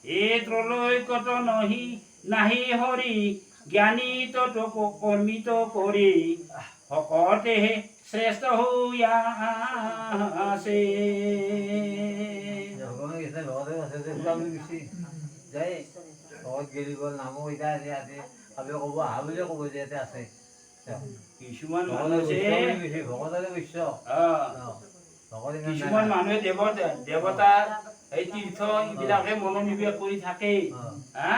এ ত্রলৈকত নহি নাহি হরি জ্ঞানী তত কর্মিত করি ভকতে শ্রেষ্ঠ হইয়া আছে ভগৱানে কৃষ্ণ ভগতে আছে যে ওলাব গৈছে যায় ভগত গেলি গ'ল নামো এতিয়া ইয়াতে ভাবে ক'ব আহা বুলিয়ে ক'ব যে ইয়াতে আছে কিছুমান ভগৱানে মানুহে ভগতৰে বৈশ্য ভগত ইমান কিছুমান মানুহে দেৱতাৰ এই তীৰ্থ এইবিলাকে মনোনিৱেশ কৰি থাকে হা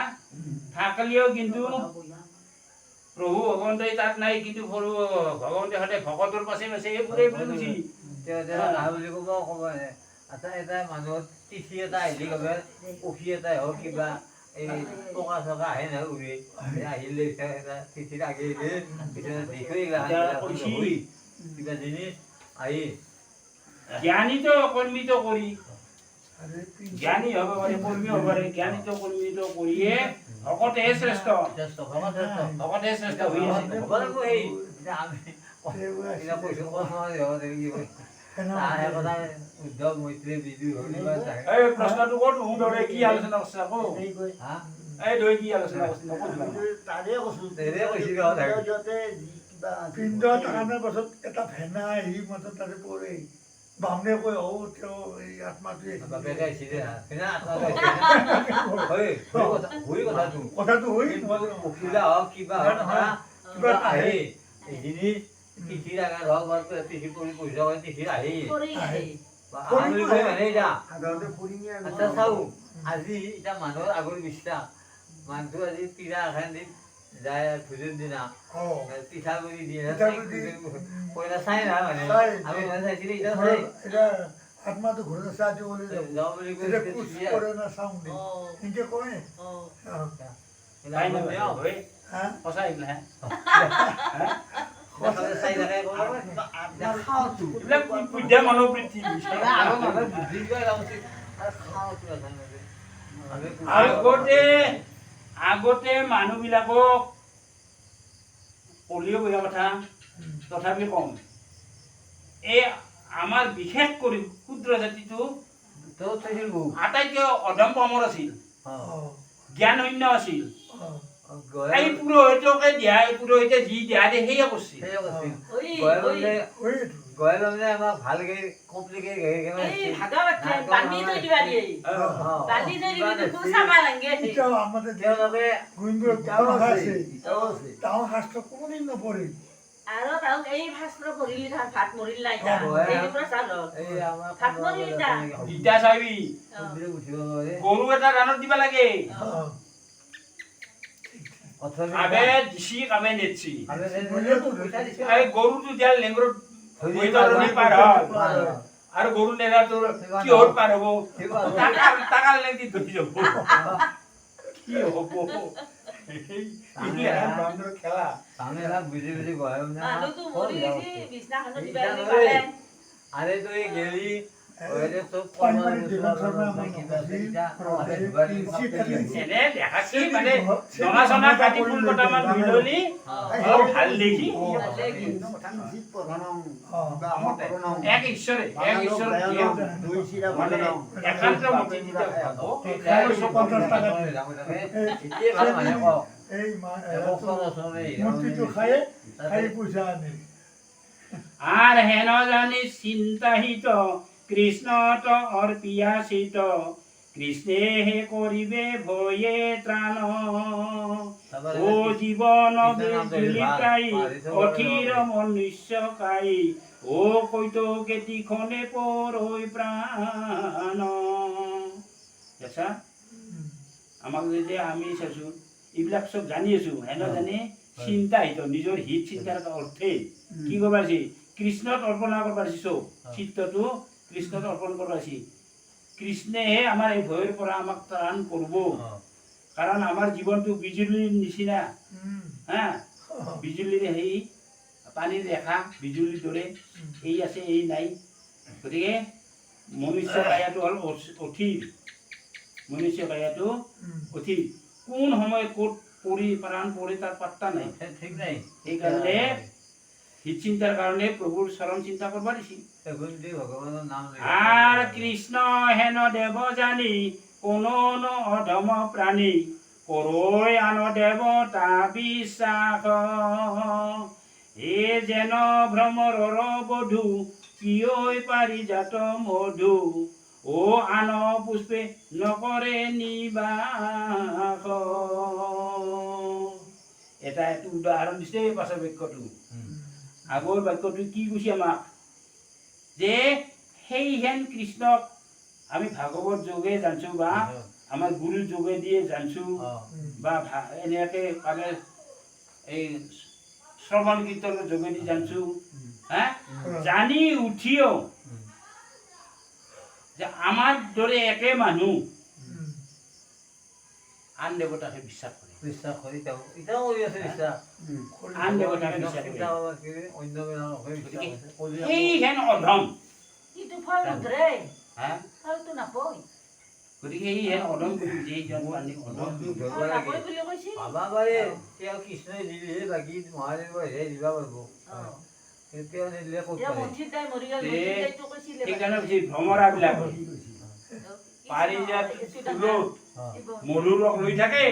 থাকলেও কিন্তু প্ৰভু ভগৱন্তই তাত নাই কিন্তু প্ৰভু ভগৱন্তই সদায় ভকতৰ পাছে পাছে এইবোৰে বুজি তেওঁ আহা বুলি ক'ব ক'ব আচ্ছা এটা মানুহৰ তিথি এটা আহিলে ক'ব কফি এটাই হওক কিবা এই টকা চকা আহে নহয় উৰি আহিলে এটা তিথিত আগে আহিলে কিবা জিনিস আহি জ্ঞানীত কৰ্মিত কৰি জ্ঞানী হ'ব পাৰে কৰ্মী হ'ব পাৰে জ্ঞানীত কৰ্মিত কৰিয়ে ভকতেহে শ্ৰেষ্ঠ ভকতেহে শ্ৰেষ্ঠ হৈ আছে হ'ব লাগিব সেই এতিয়া আমি কিবা কৈছো ক'ব নোৱাৰি উদ্ধৱ মৈত্ৰী বিদুৰ এই প্ৰশ্নটো ক'ত দৰে কি আলোচনা কৰিছে আকৌ হা এই দৰে কি আলোচনা কৰিছে নক'ত তাৰে কৈছোঁ তেৰে কৈছিল সিহঁতে কিবা পিণ্ড টানাৰ পাছত এটা ভেনা আহি মাজত তাতে পৰে বামনে কৈ তেওঁ এই আত্মাটোৱে বাপেকে আহিছিলে কথাটো হৈ পখিলা হওক কিবা হওক কিবা আহে এই জিনিস তিথিৰ আগাৰ হওক বা তিথি কৰি পইচা হয় তিথিৰ আহে বুলি কৈ মানে এতিয়া সাধাৰণতে ফুৰিঙে আচ্ছা চাওঁ আজি এতিয়া মানুহৰ আগৰ বিশ্বাস মানুহটো আজি পিৰা এখন দি যায় ভোজৰ দিনা পিঠাগুড়ি দিয়ে কইনা চাই না মানে আমি মানে চাইছিলো এতিয়া চাই আত্মাটো ঘূৰি চাই বুলি যাওঁ বুলি কৈ কৰে না চাওঁ দে এনেকে কয় সঁচাই বোলে চাই থাকে এইবিলাক বুদ্ধা মনোবৃত্তি আগতে মানুহবিলাকক পলিঅ' বোলা কথা তথাপি কম এই আমাৰ বিশেষ কৰি ক্ষুদ্ৰ জাতিটো আটাইতকৈ অধম পামৰ আছিল জ্ঞানশূন্য আছিল এই পুৰোহিতকে দিয়া এই পুৰোহিতে যি দিয়া দিয়ে সেয়ে কৰিছিল গয়েল মানে আমাক ভালকে কমপ্লিকেট তেওঁলোকে ডাঙৰ শাস্ত্ৰ কোনোদিন নপঢ়ে আৰু তাক এই শাস্ত্ৰ পঢ়িলি তাৰ ভাত মৰিল নাই তা এই প্ৰচাৰ এই আমাৰ ভাত মৰিল তা গীতা চাবি গৰু এটা ৰাণত দিব লাগে আবে দিছি কামে নেছি এই গৰুটো দিয়াৰ লেংগৰত বৈতৰণি পাৰ হয় আৰু গৰু নেৰা তোৰ কিহৰ পাৰ হ'ব টাকা লেংদি ধৰি যাব কি হ'ব খেলা বুজি বুজি গয় মানুহটো মৰি গেছি বিছনাখনত দিবা পালে আরে তুই গেলি ওরে তো এনে দেখাছি মানে জনা জনা কাটি ফুল কটামান মিললি অলপ ভাল দেখি এক ঈশ্বৰে একান্ত মতি দিতে ভাবো এই মূৰ্তিটো খায়ে খাই পইচা আনে আৰ হেন জানি চিন্তাহিত কৃষ্ণত অৰ্পিয়াসিত কৃষ্ণেহে কৰিবে ভয়ে ত্ৰাণ তাৰপৰা ও জীৱন কৃষ্ণৰ নামটো বিজুলি ভাল। প্ৰায়ী পাহৰি থব অধীৰ নালাগে। মনুষ্য কায়ী ও কৈত কেতিখনে পৰৈ প্ৰাণ আচ্ছা আমাক যদি আমি চাইছোঁ এইবিলাক চব জানি আছোঁ হেনে জানি চিন্তা হিত নিজৰ হিত চিন্তাৰ অৰ্থে কি কৰিব পাৰিছে কৃষ্ণত অৰ্পণা কৰিব পাৰিছে চব চিত্তটো কৃষ্ণত অৰ্পণ কৰিব পাৰিছে কৃষ্ণেহে আমাৰ এই ভয়ৰ পৰা আমাক ত্ৰাণ কৰিব কাৰণ আমাৰ জীৱনটো বিজুলীৰ নিচিনা হা বিজুলীৰ সেই পানীৰ ৰেখা বিজুলীৰ দৰে এই আছে এই নাই গতিকে মনুষ্য কায়াটো হ'ল অথিৰ মনুষ্য কায়াটো অথিৰ কোন সময়ত ক'ত পৰি প্ৰাণ পৰি তাৰ পাত্তা নাই ঠিক নাই সেইকাৰণে হিত চিন্তাৰ কাৰণে প্ৰভুৰ চৰণ চিন্তা কৰিব দিছিল সেগুন্তি ভগৱানৰ নাম লৈ আৰ কৃষ্ণ হেন দেব জানি কোনো অধম প্ৰাণী কৰৈ আন দেবতা বিশ্বাস এ যেন ভ্ৰমৰৰ বধু কিয় পাৰিজাত মধু ও আন পুষ্পে নকৰে নিবাস এটা একটু উদাহৰণ দিছে এই পাছৰ বাক্যটো আগৰ বাক্যটো কি কৈছে আমাক যে সেইহেন কৃষ্ণক আমি ভাগৱত যোগে জানছো বা আমাৰ গুৰু যোগে দিয়ে জানছো বা এনেকে পালে এই শ্ৰৱণ কীৰ্তনৰ যোগেদি জানছো হা জানি উঠিও যে আমাৰ দৰে একে মানুহ আন দেৱতাকে বিশ্বাস কৰে বিশ্বাস কৰি তেওঁ এতিয়াও কৰি আছে বিশ্বাস আন দেৱতাকে বিশ্বাস কৰে অন্য বিলাককে বিশ্বাস আছে সেইহেন অধম কিন্তু ফল নধৰে হা ফলটো নাপয় গতিকে সেইহেন অধম বুলি যেইজন পানী অধম ফল নাপয় বুলি কৈছে ভাবা পাৰে তেওঁ কৃষ্ণই দিলেহে বাকী মহাদেৱহে দিবা পাৰিব তেওঁ নিদিলে ক'ত এতিয়া পাৰে মন্থিৰ তাই মৰি গ'ল তে মন্থিৰ তাইতো কৈছিলে সেইকাৰণে কৈছে ভ্ৰমৰাবিলাক পাৰিজাত ফুলত মধুৰ ৰস লৈ থাকে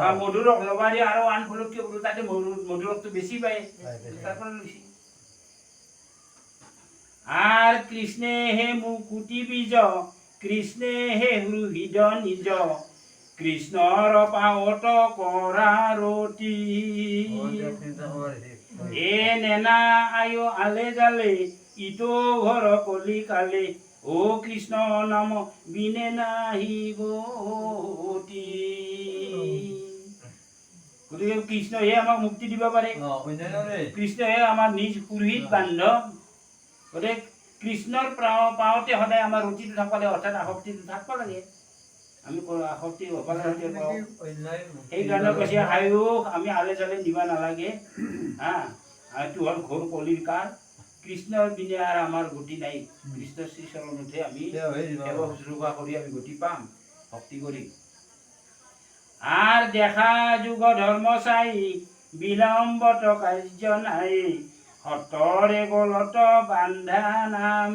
আৰু মধুৰ ৰস ল'বা দিয়ে আৰু আন ফুলতকৈ বোলো তাতে মধুৰ ৰসটো বেছি পায় তাৰ পৰা লৈছে আৰ কৃষ্ণে হে মুকুটি বীজ কৃষ্ণে হে হৃদ নিজ কৃষ্ণৰ পাৱত কৰা ৰতি এ নেনা আয়ো আলে জালে ইটো ঘৰ কলি কালে ও কৃষ্ণ নাম বিনে নাহি গতি গতিকে কৃষ্ণহে আমাক মুক্তি দিব পাৰে কৃষ্ণহে আমাৰ নিজ পুৰোহিত বান্ধৱ গতিকে কৃষ্ণৰ পাওঁতে সদায় আমাৰ ৰুচিটো থাকিব লাগে অৰ্থাৎ আসক্তিটো থাকিব লাগে আমি আসক্তি হ'ব লাগে সেইকাৰণে কৈছে আয়ো আমি আলে জালে নিব নালাগে হা এইটো হ'ল ঘোৰ কলিৰ কাল কৃষ্ণৰ বিনে আৰু আমাৰ গতি নাই কৃষ্ণ শ্ৰীচৰণতহে আমি সেৱা শুশ্ৰূষা কৰি আমি গতি পাম ভক্তি কৰি আর দেখা যুগ ধর্ম চাই বিলম্বত কার্য নাই হতরে গলত বান্ধা নাম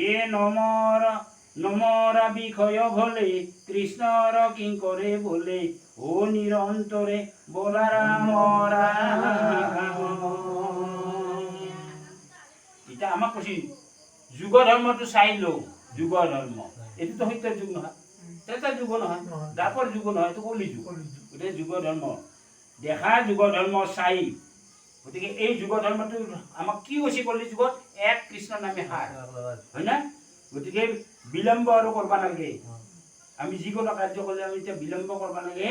এ নমরা বিষয় ভলে কৃষ্ণর কিঙ্করে বলে ও নিরন্তরে বলা রাম এটা আমাক কৈছে যুগ ধৰ্মটো চাই লওঁ যুগ ধৰ্ম এইটোতো সত্যৰ যুগ নহয় ত্ৰেতাৰ যুগ নহয় দ্বাপৰ যুগ নহয় এইটো কলি যুগ গতিকে যুগ ধৰ্ম দেখা যুগ ধৰ্ম চাই গতিকে এই যুগ ধৰ্মটো আমাক কি কৈছে কলি যুগত এক কৃষ্ণ নামে সাৰ হয় না গতিকে বিলম্ব আৰু কৰিব নালাগে আমি যিকোনো কাৰ্য কৰিলে আমি এতিয়া বিলম্ব কৰিব নালাগে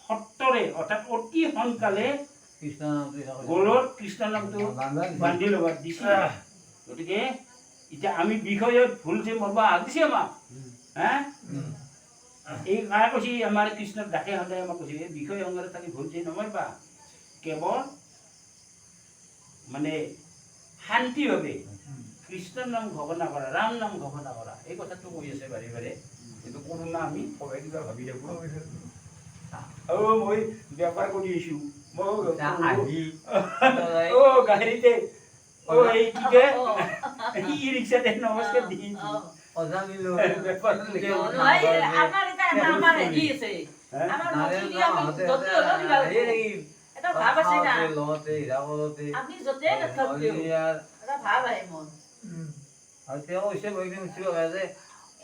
সত্তৰে অৰ্থাৎ অতি সোনকালে গলত কৃষ্ণ নামটো বান্ধি ল'ব দিছে গতিকে এতিয়া আমি বিষয়ত ভুল যে মৰবা দিছে আমাক হা এই কাই কৈছে আমাৰ কৃষ্ণৰ ডাকে সদায় আমাক কৈছে এই বিষয় সংগ্ৰহ থাকি ভুল যে নমৰবা কেৱল মানে শান্তিভাৱে কৃষ্ণৰ নাম ঘোষণা কৰা ৰাম নাম ঘোষণা কৰা এই কথাটো কৈ আছে বাৰে বাৰে কিন্তু কৰোণা আমি সবাই কিবা ভাবি থাকোঁ মই বেপাৰ কৰি আহিছোঁ গাড়ীতে এই কি কে ই ৰিক্সাতে নমস্কাৰ দি আমাৰ এটা আমাৰ হেৰি আছে আমাৰ মন্থিৰ আমি য'তে হ'লেও দিবা এটা ভাৱ আছে না আমি য'তে নাথাকো এটা ভাৱ আহে মন আৰু তেওঁ কৈছে বৈষ্ণৱ উঠিব পাৰে যে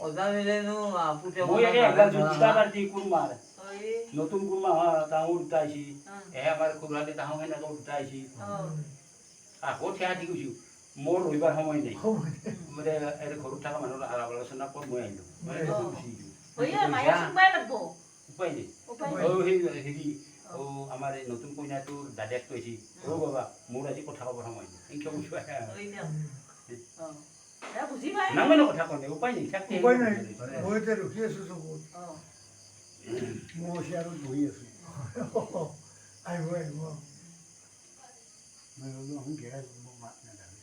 অজানিলেনো পুতে মই একে একবার জুতা বাড়ি কুরমার ওই নতুন কুরমা তাও উঠাইছি আমার কুরহাতে তাও সেনেকে উঠাইছি আকৌ ঠিয়া দি গৈছো মোৰ ৰবিবাৰ সময় নাই মানে ঘৰত থকা মানুহৰ আলাপ আলোচনা কৰি মই আহিলোঁ ওই মায়া শুনবাই লাগবো উপায় নাই উপায় সেই হেৰি আমাৰ এই নতুন কইনাটোৰ দাদাক কৈছি বাবা মোৰ আজি কথা ক'বৰ সময় নাই এনেকৈ কৈছো ওই না বুঝি পাই নামানো কথা কওঁ উপায় নাই উপায় নাই মই এতিয়া ৰখি আছো চকুত মই আৰু বহি আছোঁ আহিব আহিব মই বোলো এখন গেছ মাত নাথাকে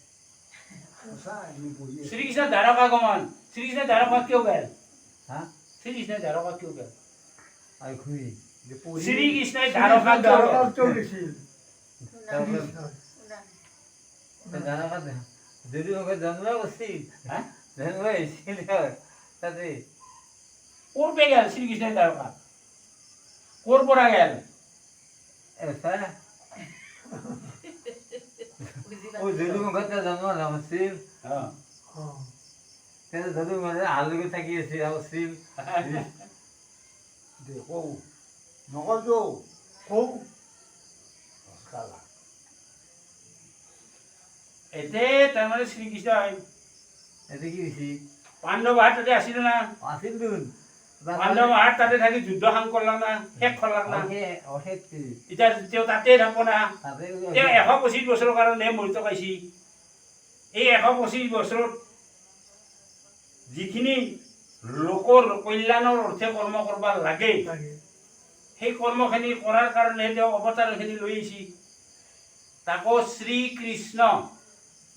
সঁচা আমি বহি আছোঁ শ্ৰীকৃষ্ণ দ্বাৰকা গমন শ্ৰীকৃষ্ণ দ্বাৰকা কিয় গেল হা শ্ৰীকৃষ্ণ দ্বাৰকা কিয় গেল আৰু খুই শ্ৰীকৃষ্ণই দ্বাৰকা কিয় গেল কিয় গৈছিল জানা যদি ওকে জন্ম কৰছিল হ্যাঁ জন্ম হয়েছিল তাতে ক'ৰ পৰা গেল শ্ৰীকৃষ্ণই দ্বাৰকা ক'ৰ পৰা গেল ও যদি মুখত জন্ম নামছিল যদি মানে হালুকে থাকি আছিল আছিল দেখো নকলতো কওঁ কালা এতে তাৰমানে শ্ৰীকৃষ্ণ এতে কি দিছি পাণ্ডৱ হাত তাতে আছিল না আছিল দুন পাণ্ডৱ হাত তাতে থাকি যুদ্ধ সাং কৰলাক না শেষ কৰলাক না অশেষ এতিয়া তেওঁ তাতে থাকব না তাতে তেওঁ 125 বছৰৰ কাৰণে মৰিত পাইছি এই 125 বছৰত যিখিনি লোকৰ কল্যাণৰ অৰ্থে কৰ্ম কৰিব লাগে সেই কৰ্মখিনি কৰাৰ কাৰণে তেওঁ অৱতাৰখিনি লৈ আহিছি তাকো শ্ৰীকৃষ্ণ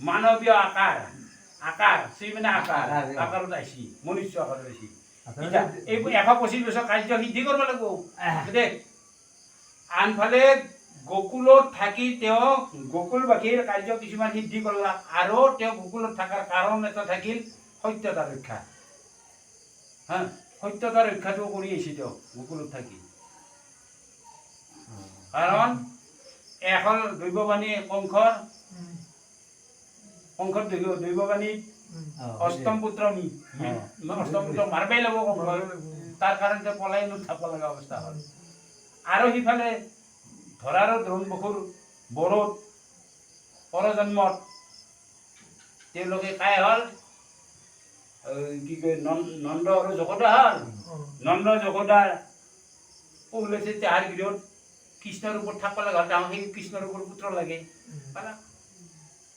মানৱীয় আকাৰ শ্ৰী মানে আকাৰত আহিছি মনুষ্য আকাৰত আহিছি এতিয়া এই 125 বছৰ কাৰ্য সিদ্ধি কৰিব লাগিব দেখ আনফালে গোকুলত থাকি তেওঁ গোকুলবাসীৰ কাৰ্য কিছুমান সিদ্ধি কৰলাক আৰু তেওঁ গোকুলত থকাৰ কাৰণ এটা থাকিল সত্যতা ৰক্ষা হা সত্যতা ৰক্ষাটো কৰি আহিছে তেওঁ গোকুলত থাকি কাৰণ এখন দৈৱবাণী কংসৰ দৈৱবাণী অষ্টম পুত্ৰ মাৰবাই ল'ব তাৰ কাৰণে তেওঁ পলাই নুঠাব লগা অৱস্থা হ'ল আৰু সিফালে ধৰাৰ দ্ৰোণ বসুৰ বড়োত পৰজন্মত তেওঁলোকে কাই হ'ল কি কয় নন্দ আৰু যশোদা হ'ল নন্দ যশোদাৰ ওলাইছে তাহাৰ গৃহত কৃষ্ণৰ ওপৰত থাকিব লগা হ'ল তাহোঁ সেই কৃষ্ণৰ ওপৰত পুত্ৰ লাগে পালা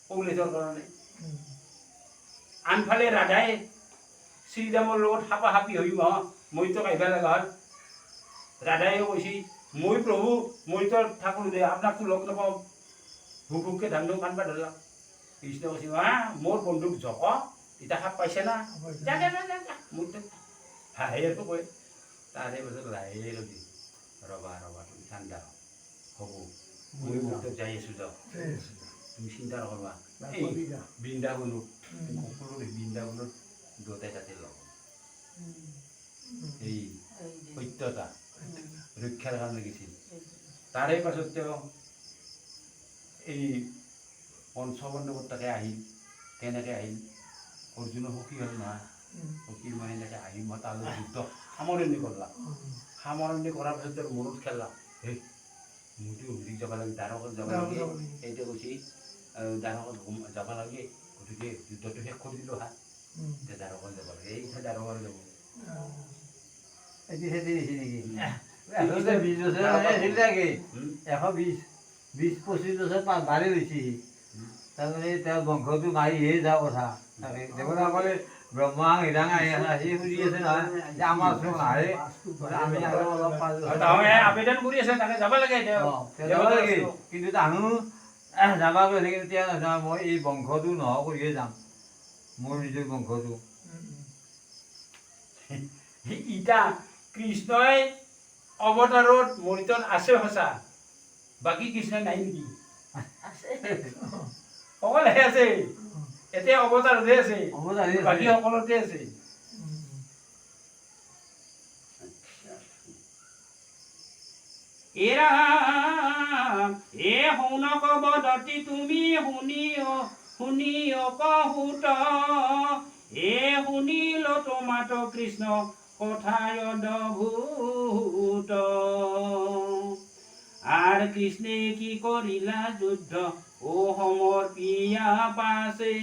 ওলাইছৰ কাৰণে আনফালে ৰাধাই শ্ৰীৰামৰ লগত সাপাসাপি হৈ মইতো আহিব লগা হ'ল ৰাধাইও কৈছে মই প্ৰভু মইতো থাকোঁ দে আপোনাকতো লগ নাপাওঁ ভুককে ধান কান্দবা ধৰলাক কৃষ্ণ কৈছে মোৰ বন্ধুক জক এতিয়া সাপ পাইছে না মইতো হাঁহে আৰু কয় তাৰে পাছত লাহে ৰবি ৰবা তুমি ঠাণ্ডা হ'ব মই মইতো যাই আছোঁ যাওঁ তুমি চিন্তা নকৰবা এই বৃন্দাবনত বৃন্দাবনত দুটাই তাতে লগ এই সত্যতা ৰক্ষাৰ কাৰণে গৈছিল তাৰে পাছত তেওঁ এই পঞ্চবন্ধ তাকে আহিল কেনেকৈ আহিল অৰ্জুনৰ সখী হ'ল নহয় সখী মই সেনেকৈ আহি মই তালৈ যুদ্ধ সামৰণি কৰলাক সামৰণি কৰাৰ পাছত তেওঁ মনত খেললাক হে মইতো হেৰিক যাব লাগে দ্বাৰকাত যাব লাগে এতিয়া কৈছে দ্বাৰকাত যাব লাগে গতিকে যুদ্ধটো শেষ কৰি দিলোঁ হা এতিয়া দ্বাৰকাত যাব লাগে এই দ্বাৰকাত যাব এটি খেতি দিছে নেকি 20 বছৰ আছিল নেকি 120-25 বছৰ বাঢ়ি গৈছে তাৰমানে তেওঁৰ বংশটো মাৰিহে যোৱা কথা দেৱতাসকলে ব্ৰহ্মা হীৰাং আহি সুধি আছে নহয় যে আমাৰ ওচৰত নাহে আমি আৰু অলপ আবেদন কৰি আছে তাকে যাব লাগে যাব লাগে কিন্তু তাহো যাবা কৈছে কিন্তু এতিয়া নাযাওঁ মই এই বংশটো নোহোৱা কৰিহে যাম মোৰ নিজৰ বংশটো ইটা কৃষ্ণই অৱতাৰত মৰিতত আছে সঁচা বাকী কৃষ্ণ নাই নেকি সকলোহে আছে এতিয়া অৱতাৰতে আছে বাকী সকলোতে আছে এৰা এ শুনক বদতি তুমি শুনিও কহুত শুনিল তোমাত কৃষ্ণ কথায় অদ্ভুত আর কৃষ্ণে কি করিলা যুদ্ধ ও সমর্পিয়া পাছে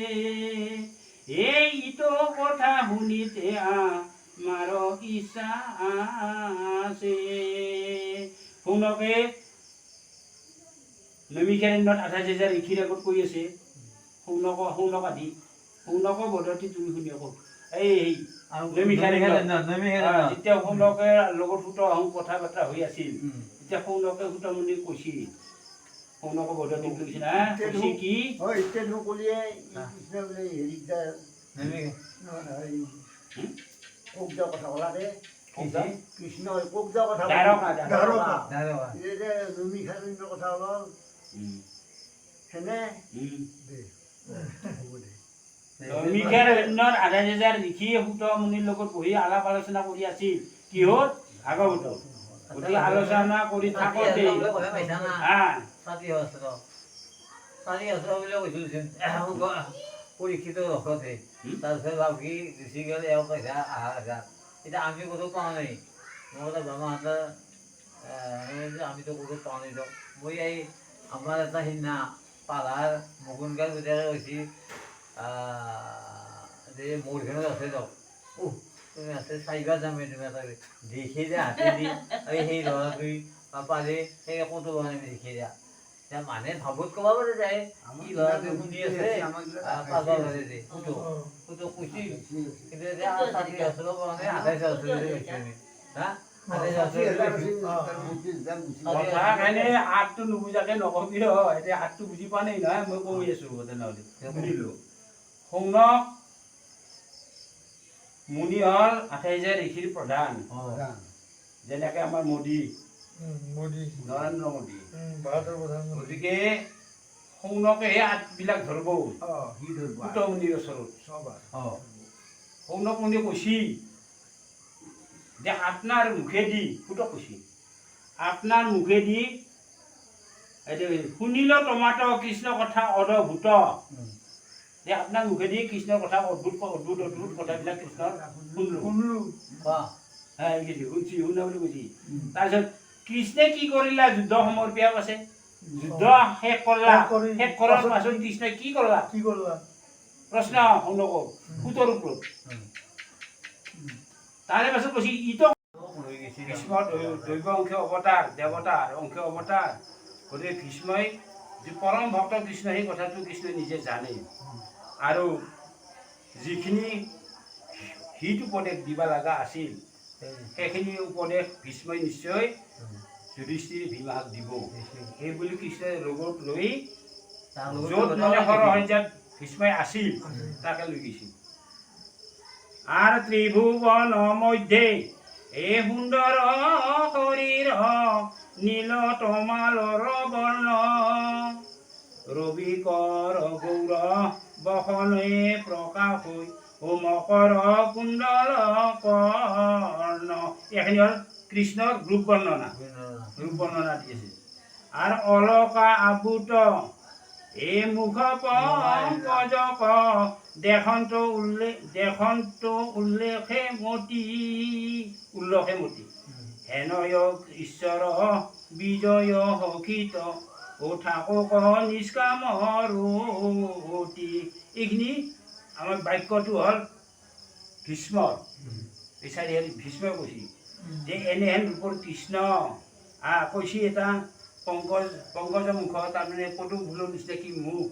এইটো কথা শুনিতে আমার ইচ্ছা আছে। শুনকে নমিকাৰণ্যত 28,000 ঋষিৰ আগত কৈ আছে শুনক আদি শুনক বদতি তুমি শুনিব এই যেতিয়া শুনকে লগত সুত আহোঁ কথা বাৰ্তা হৈ আছিল তেতিয়া শুনকে সুতমণি কৈছিল শুনক বদতি কৈছিল না কৈছে কি হয় এতিয়া নকলিয়ে কৃষ্ণ বোলে হেৰি কোক যোৱা কথা ক'লাৰে কৃষ্ণ কোক যোৱা কথা এই যে নমিকাৰণ্যৰ কথা ওলাল সেনে নমিকাৰণ্যত 28,000 ঋষিয়ে সুতমুনিৰ লগত বহি আলাপ আলোচনা কৰি আছিল কিহত ভাগৱত গতিকে আলোচনা কৰি থাকোঁতে পৰীক্ষিত ৰখতে তাৰপিছত ভাবি গুচি গ'লে এওঁ পইচা এতিয়া আমি ক'তো পোৱা নাই মই ব্ৰহ্মাহঁতৰ আমিতো ক'তো পোৱা নাই দিয়ক মই এই আমাৰ এটা সিদিনা পালাৰ মুগুনগাৰ গোটেই হৈছে যে মোৰখনত আছে দিয়ক তুমি আছে চাৰিবাৰ যাম তুমি এটা দেখি দিয়া হাতে দি সেই ল'ৰাটোৱে পালে সেই ক'তো পোৱা নাই দেখি দিয়া মানে ভাবত ক'ব পাৰে যায় কি ল'ৰাটোৱে শুনি আছে পাব পাৰে যে ক'তো কৈছিল কিন্তু এতিয়া 60,000 পোৱা নাই 28,000 হা কথাখিনি আঠটো নুবুজাকে নকবি এতিয়া আঠটো বুজি পোৱা নাই নহয় মই কৈ আছো তেনেহ'লে শুনিলো শুনক মুনি হ'ল 28,000 ঋষিৰ প্ৰধান যেনেকে আমাৰ মোদী নৰেন্দ্ৰ মোদী গতিকে শুনকে সেই আঠবিলাক ধৰিব সুতমুনিৰ ওচৰত শুনক মুনিয়ে কৈছি যে আপনাৰ মুখেদি ফুটো কৈছি আপনাৰ মুখেদি শুনিল তোমাত কৃষ্ণ কথা অদ্ভুত যে আপনাৰ মুখেদি কৃষ্ণৰ কথা অদ্ভুত কথাবিলাক কৃষ্ণৰ শুনলো হ্যাঁ শুনছি শুনা বুলি কৈছি তাৰপিছত কৃষ্ণে কি কৰিলা যুদ্ধ সমৰ্পিয়া আছে যুদ্ধ শেষ কৰাৰ পাছত কৃষ্ণই কি কৰলা প্ৰশ্ন শুনক সুতৰ ওপৰত তাৰে পাছত কৈছি ইটো ভীষ্মৰ দৈৱ অংশ অৱতাৰ দেৱতাৰ অংশ অৱতাৰ গতিকে ভীষ্মই যি পৰম ভক্ত কৃষ্ণ সেই কথাটো কৃষ্ণই নিজে জানে আৰু যিখিনি হিত উপদেশ দিব লগা আছিল সেইখিনি উপদেশ ভীষ্মই নিশ্চয় যুধিষ্ঠিৰ ভীমাক দিব সেই বুলি কৃষ্ণই লগত লৈ য'ত মানে সৰসজ্ঞাত ভীষ্মই আছিল তাকে লৈ গৈছিল আর ত্রিভুবন মধ্যে এ সুন্দর শরীর নীল তমালর বর্ণ রবিকর গৌর বহনে প্রকাশ হই ও মকর কুণ্ডল কর্ণ এখানে হল কৃষ্ণর রূপ বর্ণনা দিয়েছে আর অলকা আবুত এ মুখ পঙ্কজক দেখন্ত উল্লেখে মতি হেনয় ঈশ্বর বিজয় হকিত ও ঠাকুক নিষ্কাম ৰতি এইখিনি আমাৰ বাক্যটো হ'ল ভীষ্মৰ এই চাৰিআলি ভীষ্মই কৈছে যে এনেহেন ৰূপৰ কৃষ্ণ কৈছে এটা পংকজ মুখ তাৰমানে পদুম ফুলৰ নিচিনা কি মুখ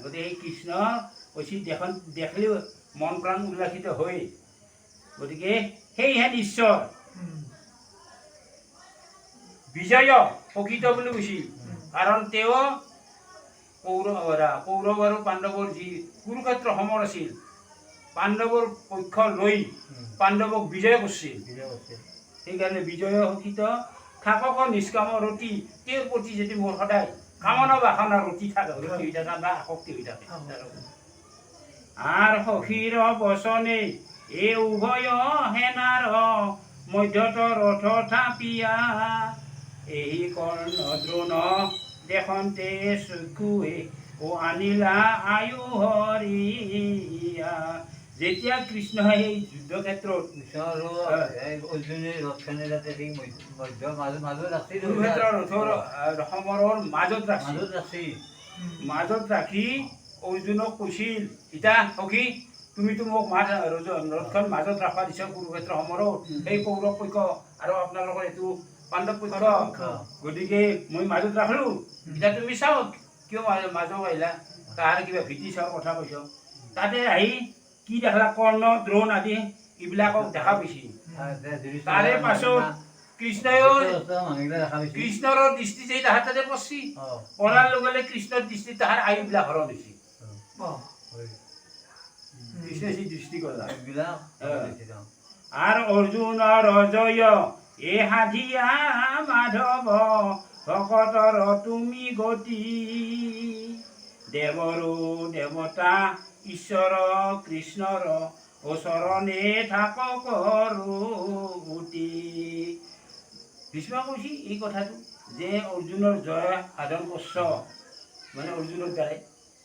গতিকে সেই কৃষ্ণ কৈছে দেখিলেও মন প্ৰাণ উল্লাসিত হৈ গতিকে সেইহেন ঈশ্বৰ বিজয় প্ৰকৃত বুলি কৈছিল কাৰণ তেওঁ কৌৰৱ আৰু পাণ্ডৱৰ যি কুৰুক্ষেত্ৰ সমৰ আছিল পাণ্ডৱৰ পক্ষ লৈ পাণ্ডৱক বিজয় কৰিছিল সেইকাৰণে বিজয় শোষিত থাকক নিষ্কাম ৰতি তেওঁৰ প্ৰতি যদি মোৰ সদায় কামনা বাসনা ৰতি থাকে ৰতি হৈ থাকে বা আসক্তি হৈ থাকে আর সখীর বচনে এ উভয় হেনার মধ্যত রথ থাপিয়া এই কর্ণ দ্রোণ দেখন্তে চকুৱে ও আনিলা আয়ু হৰিয়া যেতিয়া কৃষ্ণই সেই যুদ্ধক্ষেত্ৰত কুৰুক্ষেত্ৰৰ ৰথৰ সমৰৰ মাজত ৰাখি অৰ্জুনক কৈছিল, ইতা সখী তুমিতো মোক ৰথখন মাজত ৰাখবা দিছা কুৰুক্ষেত্ৰ সমৰত, সেই কৌৰৱ পক্ষ আৰু আপোনালোকৰ এইটো পাণ্ডৱ পক্ষ, গতিকে মই মাজত ৰাখলো, এতিয়া তুমি চাওক কিয় মাজত আহিলা, তাৰ কিবা ভীতি চোৱাৰ কথা কৈছ। তাতে আহি কি দেখলা, কৰ্ণ দ্ৰোণ আদি এইবিলাকক দেখা পাইছিল। তাৰে পাছত কৃষ্ণৰ দৃষ্টি যে তাহাৰ তাতে পৰছি, পৰাৰ লগে লগে কৃষ্ণৰ দৃষ্টি তাহাৰ আয়ুবিলাক হৰণ হৈছে। কৃষ্ণই যি দৃষ্টি কৰলা আৰু অৰ্জুনৰ জয় এ সাধিয়া মাধৱ ভকতৰ তুমি গতি, দেৱৰো দেৱতা ঈশ্বৰ কৃষ্ণৰ ওচৰণে থাকক ৰঘুতি। ভীষ্ম কৈছি এই কথাটো যে অৰ্জুনৰ জয় সাধন কৰছ, মানে অৰ্জুনৰ দ্বাৰাই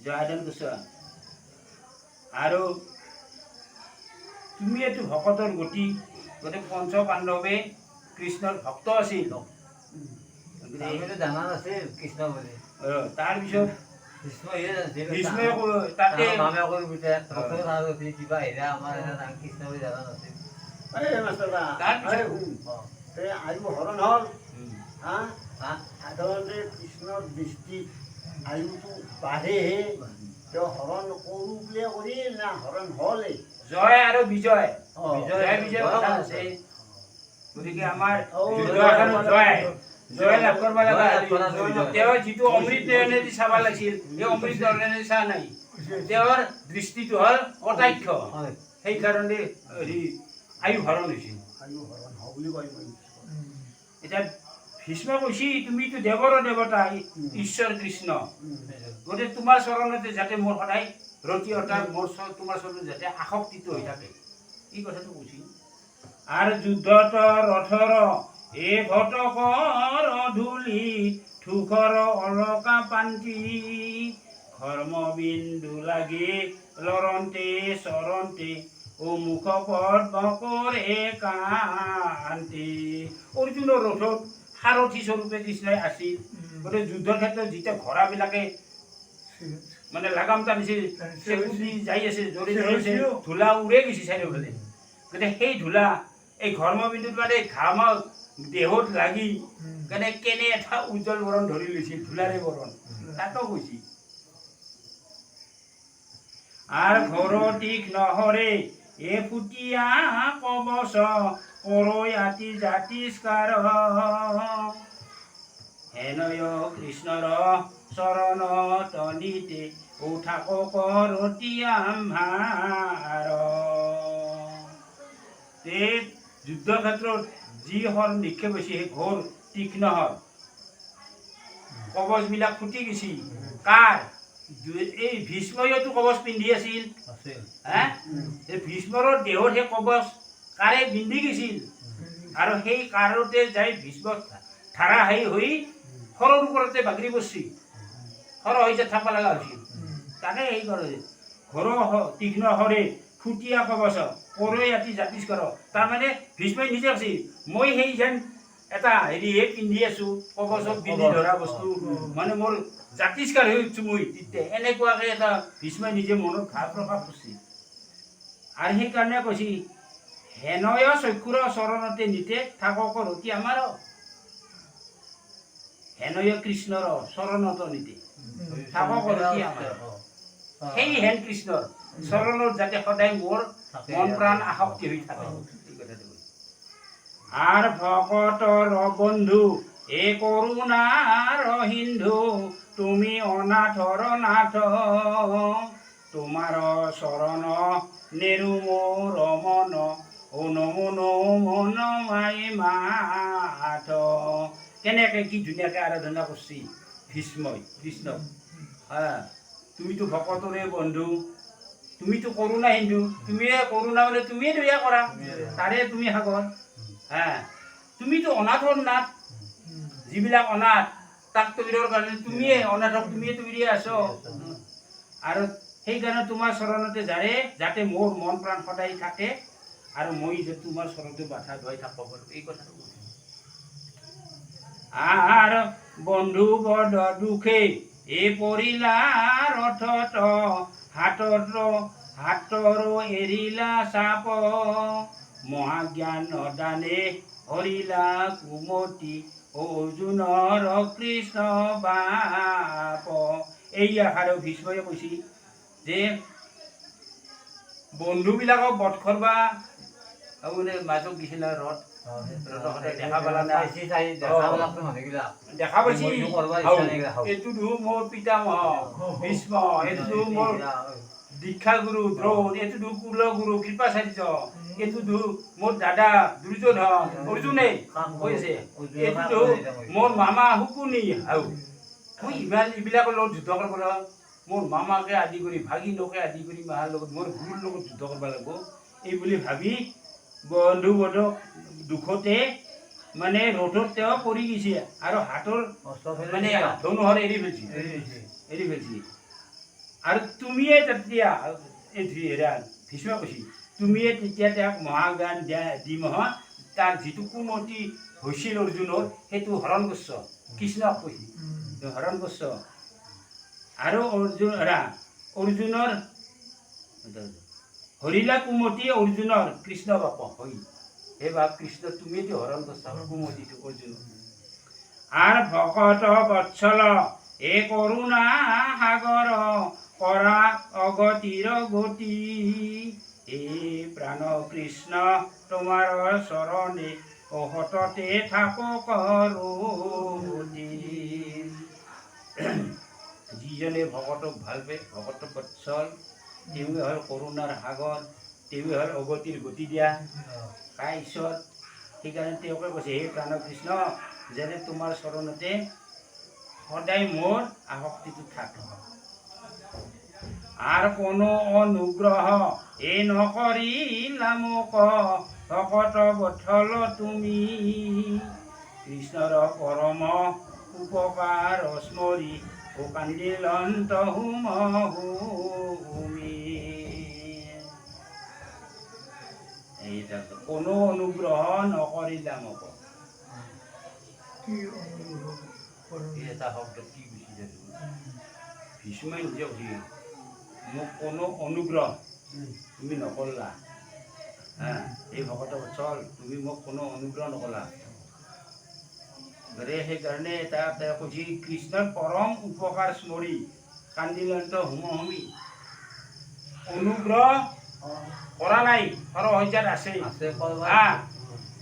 জয় সাধন কৰছ, আৰু তুমি এইটো ভকতৰ গতি, গতিকে পঞ্চ পাণ্ডৱে কৃষ্ণৰ ভক্ত আছিল। জানা নাছিল কৃষ্ণ বুলি, তাৰপিছত ভীষ্মই তাতে কিবা হেৰা আমাৰ কৃষ্ণ বুলি জানা নাছিল। আয়ু হৰণ হ'ল, সাধাৰণতে কৃষ্ণৰ দৃষ্টিত আয়ুটো বাঢ়েহে, তেওঁ হৰণ কৰো বুলিয়ে কৰিল না হৰণ হ'লে? জয় আৰু বিজয়, জয় বিজয় কথা আছে। গতিকে আমাৰ জয় লাভ কৰিব লগা, তেওঁ যিটো অমৃত নয়নেদি চাব লাগিছিল, সেই অমৃত নয়নেদি চোৱা নাই, তেওঁৰ দৃষ্টিটো হ'ল কটাক্ষ, সেইকাৰণে আয়ু হৰণ হৈছিল। এতিয়া ভীষ্ম কৈছি তুমিতো দেৱৰ দেৱতা ঈশ্বৰ কৃষ্ণ, গতিকে তোমাৰ চৰণতে যাতে মোৰ সদায় ৰতি অৰ্থাৎ মোৰ তোমাৰ চৰণত যাতে আসক্তিত হৈ থাকে, এই কথাটো কৈছিল। আৰু যুদ্ধত ৰথৰ এ ঘটকৰ ধূলি থুখৰ অলকা পান্তি, ধৰ্ম বিন্দু লাগি লৰন্তে চৰন্তে ও মুখ পদ্ম কৰে কান্তি। অৰ্জুনৰ ৰথত সাৰথী স্বৰূপে কৃষ্ণই আছিল, গতিকে যুদ্ধৰ ক্ষেত্ৰত যেতিয়া ঘোঁৰাবিলাকে মানে লাগাম টানিছিল, চেকুটি যাই আছে, জৰি ধৰিছে, ধূলা উৰে গৈছে চাৰিওফালে, গতিকে সেই ধূলা এই ঘৰ্মবিন্দুত মানে ঘামা দেহত লাগি কেনে এটা উজ্জ্বল বৰণ ধৰি লৈছিল, ধূলাৰে বৰণ, তাতো কৈছিল। আৰু ঘৰ তীক্ষ্ণ হৰে এ ফুটিয়া কবচ কৰয়াতি জাতিস্কাৰ, হেনয় কৃষ্ণৰ চৰণ তনিতে উঠাকক ৰতি আম্ভাৰ। যুদ্ধ ক্ষেত্ৰত যি হৰ নিক্ষেপ হৈছে সেই ঘোৰ তীক্ষ্ণ হৰ, কবচ বিলাক ফুটি গৈছি। কাৰ? এই ভীষ্ময়েতো কবচ পিন্ধি আছিল, এই ভীষ্মৰ দেহত সেই কবচ কাৰে পিন্ধি গৈছিল, আৰু সেই কাৰতে যাই ভীষ্ম ধাৰাসায়ী হৈ সৰৰ ওপৰতে বাগৰি পৰছি, সৰ হৈ যে থাকবা লগা হৈছিল। তাকে সেই কৰে ঘৰ তীক্ষ্ণ হৰে ফুটিয়া কবচ কৰয়াতি জাতিস্কাৰ, তাৰমানে ভীষ্মই নিজে কৈছে মই সেই যেন এটা হেৰিহে পিন্ধি আছো, কবচত পিন্ধি ধৰা বস্তু, মানে মোৰ জাতিস্কাৰ হৈ উঠছো মই, তেতিয়া এনেকুৱাকে এটা ভীষ্মই নিজে মনত ভাৱ প্ৰকাশ কৰিছে। আৰু সেইকাৰণে কৈছে হেনয় চক্ষুৰ চৰণতে নিতে থাকক ৰতি আমাৰ, হেনয় কৃষ্ণৰ চৰণত নিতে থাকক ৰতি আমাৰ, সেই হেন কৃষ্ণৰ চৰণত যাতে সদায় মোৰ মন প্ৰাণ আসক্তি হৈ থাকে। আৰু ভকতৰ বন্ধু এ কৰুণাৰ সিন্ধু, তুমি অনাথৰ নাথ, তোমাৰ চৰণ নেৰু মোৰ মন, মন মাই মাথ। কেনেকে কি ধুনীয়াকে আৰাধনা কৰিছে ভীষ্মই কৃষ্ণক। তুমিতো ভকতৰে বন্ধু, তুমিতো কৰুণা সিন্ধু, তুমিয়ে কৰুণা মানে তুমিয়ে দয়া কৰা, তাৰে তুমি সাগৰ। তুমিতো অনাথৰ নাথ, যিবিলাক অনাথ তাক তৈৰৰ কাৰণে তুমিয়ে অনাথক তুমিয়ে তৈৰি আছ, আৰু সেইকাৰণে তোমাৰ চৰণতে যাৰে যাতে মোৰ মন প্ৰাণ সদায় থাকে আৰু মই যে তোমাৰ চৰণতে বাধা ধুৱাই থাকিব পাৰোঁ এই কথাটো কৈছোঁ। আৰু বন্ধু বদ দুখে এই পৰিলা ৰথত হাতৰ এৰিলা চাপ মহাজ্ঞান দানে হৰিলা কুমতি অৰ্জুনৰ কৃষ্ণ বাপ। এই আশাৰে ভীষ্মই কৈছিল যে বন্ধুবিলাকক বধ কৰবা মানে মাজত দিছিল ৰথ দেখা পালা না দেখা পাইছি এইটো মোৰ পিতামহ ভীষ্ম, এইটো মোৰ দীক্ষাগুৰু দ্ৰোণ, এইটো কুলগুৰু কৃপাচাৰ্য, এইটো মোৰ দাদা দুৰ্যোধন অৰ্জুনে কৈছে, এইটো মোৰ মামা শুকুনি। আৰু মই ইমান এইবিলাকৰ লগত যুদ্ধ কৰিব লাগিব, মোৰ মামাকে আদি কৰি ভাগিনকে আদি কৰি মাৰ লগত মোৰ গুৰুৰ লগত যুদ্ধ কৰিব লাগিব এই বুলি ভাবি বন্ধু বধক দুখতে মানে ৰথত তেওঁ পৰি গৈছে আৰু হাতৰ মানে ধনুহৰ এৰি ফেলছি। আৰু তুমিয়ে তেতিয়া ভীষ্মে কৈছি তুমিয়ে তেতিয়া তেওঁক মহাজ্ঞান দিম তাৰ যিটো কুমতি হৈছিল অৰ্জুনৰ সেইটো হৰণ কৰিছ, কৃষ্ণক কৈছি হৰণ কৰিছ। আৰু অৰ্জুনৰ হৰিলা কুমতি অৰ্জুনৰ কৃষ্ণ বাপ হৈ হে বাপ কৃষ্ণ তুমিয়েতো হৰণ কৰিছা কুমতিটো অৰ্জুনৰ। আৰু ভকত বৎসল এ কৰোণা সাগৰ কৰা অগতিৰ গতি হে প্ৰাণ কৃষ্ণ তোমাৰ চৰণে সততে থাকক ৰতি। যিজনে ভকতক ভাল পায় ভকত বৎসল তেওঁৱে হ'ল কৰোণাৰ সাগৰ, তেওঁৱে হ'ল অগতিৰ গতি দিয়া কাইছত। সেইকাৰণে তেওঁকে কৈছে হে প্ৰাণ কৃষ্ণ যেনে তোমাৰ চৰণতে সদায় মোৰ আসক্তিটো থাকে। আৰু কোনো অনুগ্ৰহ এই নকৰিলা মোক ভকত বৎসল তুমি কৃষ্ণৰ পৰম উপকাৰ স্মৰি কান্দিলন্ত হুমি। এইটা কোনো অনুগ্ৰহ নকৰিলা মোক এটা শব্দ কি গুচি যায় ভীষ্মই নিজে কৈছে মোক কোনো অনুগ্ৰহ তুমি নকৰিলা। এই ভকত বৎসল তুমি মোক কোনো অনুগ্ৰহ নকৰিলা। সেইকাৰণে তেওঁ কৈছে কৃষ্ণৰ পৰম উপকাৰ স্মৰি কান্দিলন্ত হুমি। অনুগ্ৰহ কৰা নাই সৰহজাত আছে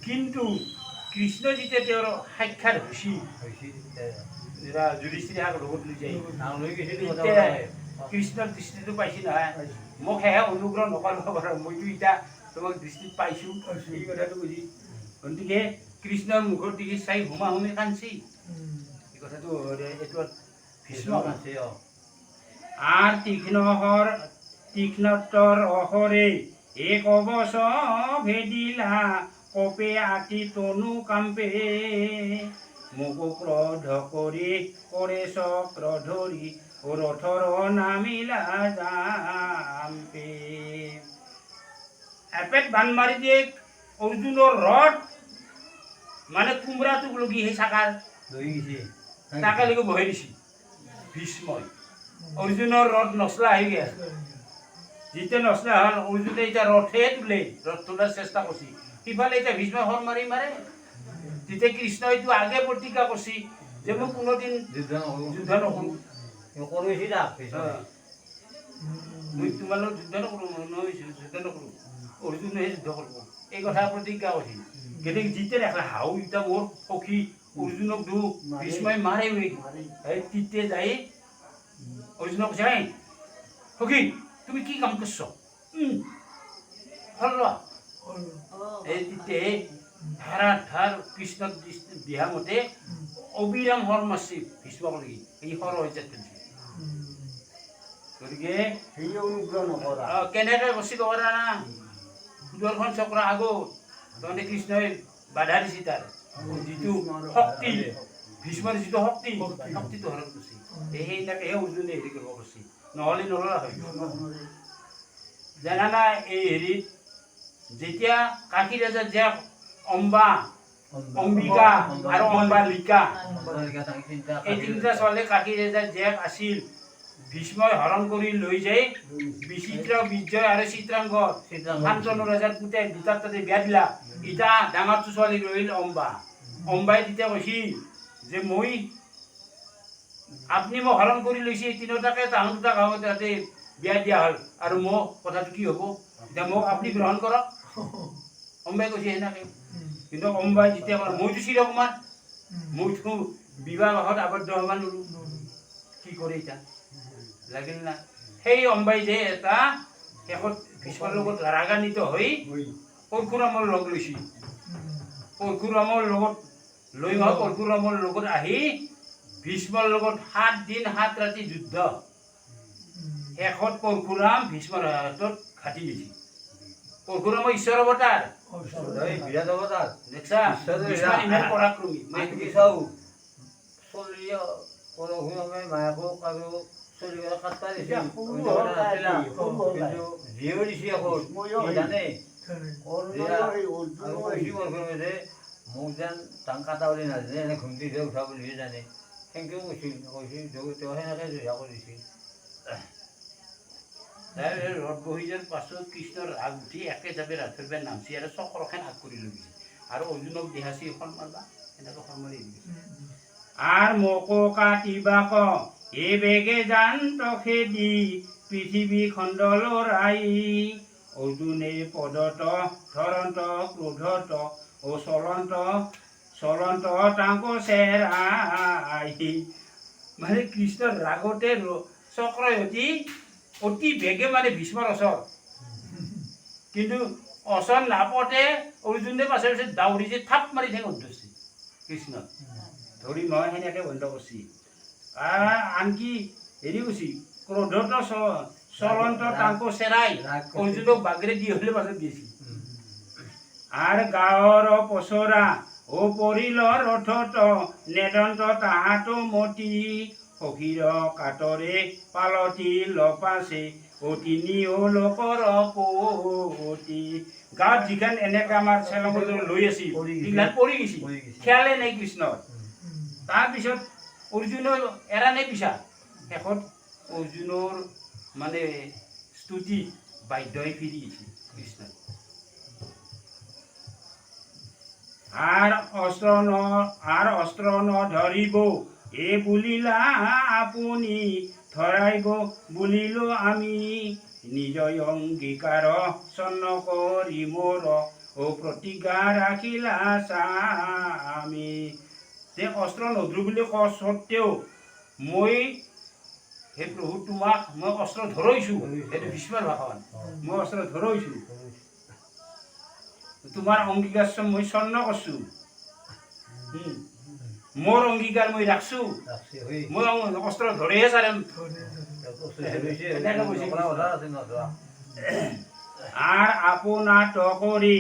কিন্তু কৃষ্ণ যেতিয়া তেওঁৰ সাক্ষাৎ হৈছিল যুধিষ্ঠিৰ লগত লৈ যায় কৃষ্ণৰ দৃষ্টিটো পাইছি নহয় মোক সেহে অনুগ্ৰহ নকৰিব পাৰোঁ মইতো এতিয়া তোমাক দৃষ্টিত পাইছোঁ এই কথাটো বুজি। গতিকে কৃষ্ণৰ মুখৰ দিশে চাই হুমা হুমি কান্দছি এই কথাটো এইটো ভীষ্ম কান্দছে। আৰু তীক্ষ্ণতৰ অহৰে এক অৱচ ভেদিলা কপে আতি তনু কাম্পে মোক ক্ৰোধ কৰি কৰে চক্ৰ ধৰি ৰথৰ নামিলা জাম্পে। এপেট বান মাৰি দিয়ে অৰ্জুনৰ ৰথ মানে কোমৰাটোক লগি সেই চাকাৰ লৈ গৈছে তাকে লগি বহাই দিছে ভীষ্মই। অৰ্জুনৰ ৰথ নচলা হৈ গেল, যেতিয়া নচলা হ'ল অৰ্জুনে এতিয়া ৰথে তোলে, ৰথ তোলাৰ চেষ্টা কৰিছে। সিফালে এতিয়া ভীষ্মই হৰ মাৰি মাৰে। তেতিয়া কৃষ্ণই এইটো আগে প্ৰতিজ্ঞা কৰিছে যে মই কোনোদিন যুদ্ধ নকৰোঁ, মই তোমাৰ লগত যুদ্ধ নকৰোঁ, যুদ্ধ নকৰোঁ, অৰ্জুনেহে যুদ্ধ কৰিব এই কথা প্ৰতিজ্ঞা কৰিছিল। গতিকে যেতিয়া দেখা হাও এতিয়া মোৰ সখী অৰ্জুনক ভীষ্মই মাৰে তেতিয়া যাই অৰ্জুনক কৈছে সখী তুমি কি কাম কৰছ এই তেতিয়াই ধাৰাধাৰ কৃষ্ণক দিহা মতে অবিৰাম হৰ মাৰছি ভীষ্মক লাগি এই হৰ হৈ যাত ফেলছি। গতিকে সেই অনুগ্ৰহ নকৰা কেনেকৈ বচি কৰা না সুদৰ্শন চক্ৰ আগত তহঁতে কৃষ্ণই বাধা দিছি তাৰ যিটো শক্তি ভীষ্মৰ যিটো শক্তিটো হৰণ কৰিছে সেইটাকে অৰ্জুনে হেৰি কৰিব পাৰিছে। নহ'লে নলৰা হয় জানা না এই হেৰিত যেতিয়া কাশী ৰাজাৰ জীয়েক অম্বা অম্বিকা আৰু অম্বালিকা এই তিনিটা ছোৱালী কাশী ৰাজাৰ জীয়েক আছিল ভীষ্মই হৰণ কৰি লৈ যায় বিচিত্ৰ বিজয় আৰু চিত্ৰাংগৰ শান্তনু ৰজাৰ পুতেক দুটাৰ তাতে বিয়া দিলা ইটা ডাঙৰটো ছোৱালী ৰহিল অম্বা অম্বাই তেতিয়া কৈছিল যে মই আপুনি মোক হৰণ কৰি লৈছে তিনিওটাকে তাহাঁত দুটা গাঁৱত তাতে বিয়া দিয়া হ'ল আৰু মোক কথাটো কি হ'ব এতিয়া মোক আপুনি গ্ৰহণ কৰক অম্বাই কৈছে সেনেকে কিন্তু অম্বাই যেতিয়া ক'লে মইতো চিৰকুমাৰ মইতো বিবাহত আবদ্ধ হ'ব নোৱাৰো কি কৰে এতিয়া লাগিল না সেই অম্বাই যে এটা শেষত ভীষ্মৰ লগত ৰাগান্বিত হৈ পৰশুৰামৰ লগ লৈছিল পৰশুৰামৰ লগত লৈ মই পৰশুৰামৰ লগত আহি ভীষ্মৰ লগত 7 দিন 7 ৰাতি যুদ্ধ শেষত পৰশুৰাম ভীষ্মৰ হাতত ঘাটি দিছিল পৰশুৰামৰ ঈশ্বৰ অৱতাৰ বিৰাট অৱতাৰ দেখছা ভীষ্মৰ ইমান পৰাক্ৰমী আনকি চাওঁ পৰশুৰামে মায়াকক আৰু চলিবলৈ কাটবা দিছিল কিন্তু জীয়েও দিছে আকৌ জানে মোক যেন টাং কাটা বুলি নাজানে এনে ঘুমটি দিয়ে উঠা বুলিহে জানে সেনেকেও কৈছিল তেওঁ সেনেকৈ জয়া কৰিছিল ৰথ বহি যোৱাৰ পাছত কৃষ্ণৰ ৰাগ উঠি একেজাপে ৰাথৰবাই নামছি আৰু চক্ৰখন আগ কৰি লৈ গৈছে আৰু অৰ্জুনক দেহাচি এখন মাৰবা এনেকৈ এখন মাৰি দিছে আৰ মোকো কাটিবাক এ বেগে জান্ত খেদি পৃথিৱী খণ্ডলৰাই অৰ্জুনে পদত ধৰন্ত ক্ৰোধত ও চলন্ত তাংকো চেৰাই মানে কৃষ্ণৰ ৰাগতে চক্ৰয়তী অতি বেগে মানে ভীষ্মৰ ওচৰ কিন্তু ওচৰ নাপতে অৰ্জুনে পাছে পাছে দাউৰি যে থাপ মাৰি ঠেঙত ধৰিছে কৃষ্ণ ধৰি মই সেনেকৈ বন্ধ কৰিছি আনকি হেৰি কৈছি ক্ৰোধত চলন্ত তাংকো চেৰাই অৰ্জুনক বাগৰে দি হ'লে পাছত দিছিল আৰ গাঁৱৰ পচৰা ও পৰিল ৰথত নেদন্ত তাহাতো মতি সখীৰ কাটৰে পালতি লপাছে অতি নিও লোকৰ পতি গাঁৱত যিখন এনেকৈ আমাৰ চেলামত লৈ আছিল সেইবিলাক পৰি গৈছিল খেয়ালে নাই কৃষ্ণৰ তাৰপিছত অৰ্জুনৰ এৰা নাই পিছা শেষত অৰ্জুনৰ মানে স্তুতি বাধ্য হৈ ফিৰি গৈছিল কৃষ্ণ আৰ অস্ত্ৰ নধৰিব এ বুলিলা আপুনি ধৰাইব বুলিল আমি নিজ অঙ্গীকাৰ চন্ন কৰি মোৰ ও প্ৰতিজ্ঞা ৰাখিলা স্বামী তে অস্ত্ৰ নধৰো বুলি কোৱা স্বত্তেও মই হে প্ৰভু তোমাক মই অস্ত্ৰ ধৰৈছোঁ সেইটো ভীষ্মৰ ভাষণ মই অস্ত্ৰ ধৰৈছোঁ তোমাৰ অংগীকাৰ মই চন্ন কৰছো মোৰ অংগীকাৰ মই ৰাখছো মই অস্ত্ৰ ধৰিহে চাৰিম আৰ আপোনাত কৰি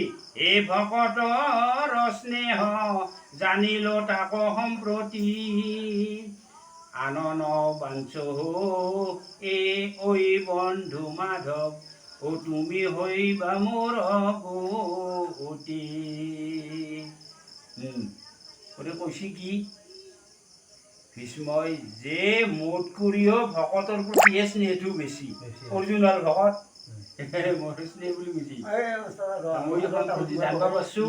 এই ভকতৰ স্নেহ জানিল তাক সম্প্ৰতি আনন বাঞ্চ এ ঐ বন্ধু মাধৱ ও তুমি হইবা মোৰ গতি ওৰে কৈছি কি ভীষ্মই যে মোট কৰিও ভকতৰ প্ৰতি স্নেহটো বেছি অৰ্জুনৰ ভকত মোৰ স্নেহ বুলি বুজি মই যখন প্ৰতি জানবা পাৰছো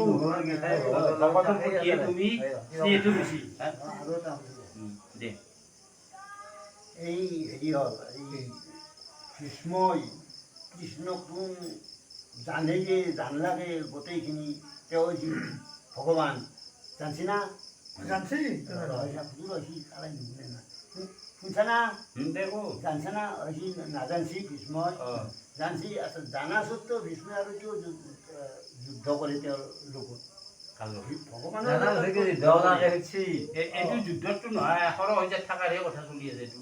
ভকতৰ প্ৰতি তুমি স্নেহটো বেছি দে এই হেৰি হ'ল এই ভীষ্মই কৃষ্ণকটো জানে যে জানলাগে গোটেইখিনি তেওঁ যি ভগৱান জানছি না জানছি শুনছা না দেখো জানছে না হয়ছি নাজানছি ভীষ্মই জানছি আচ্ছা জানা সত্ত্বেও ভীষ্মে আৰু কিয় যুদ্ধ কৰে তেওঁৰ লগত ভগৱানৰ এইটো যুদ্ধটো নহয় সৰহ হৈ যায় থাকাৰহে কথা চলি আছে এইটো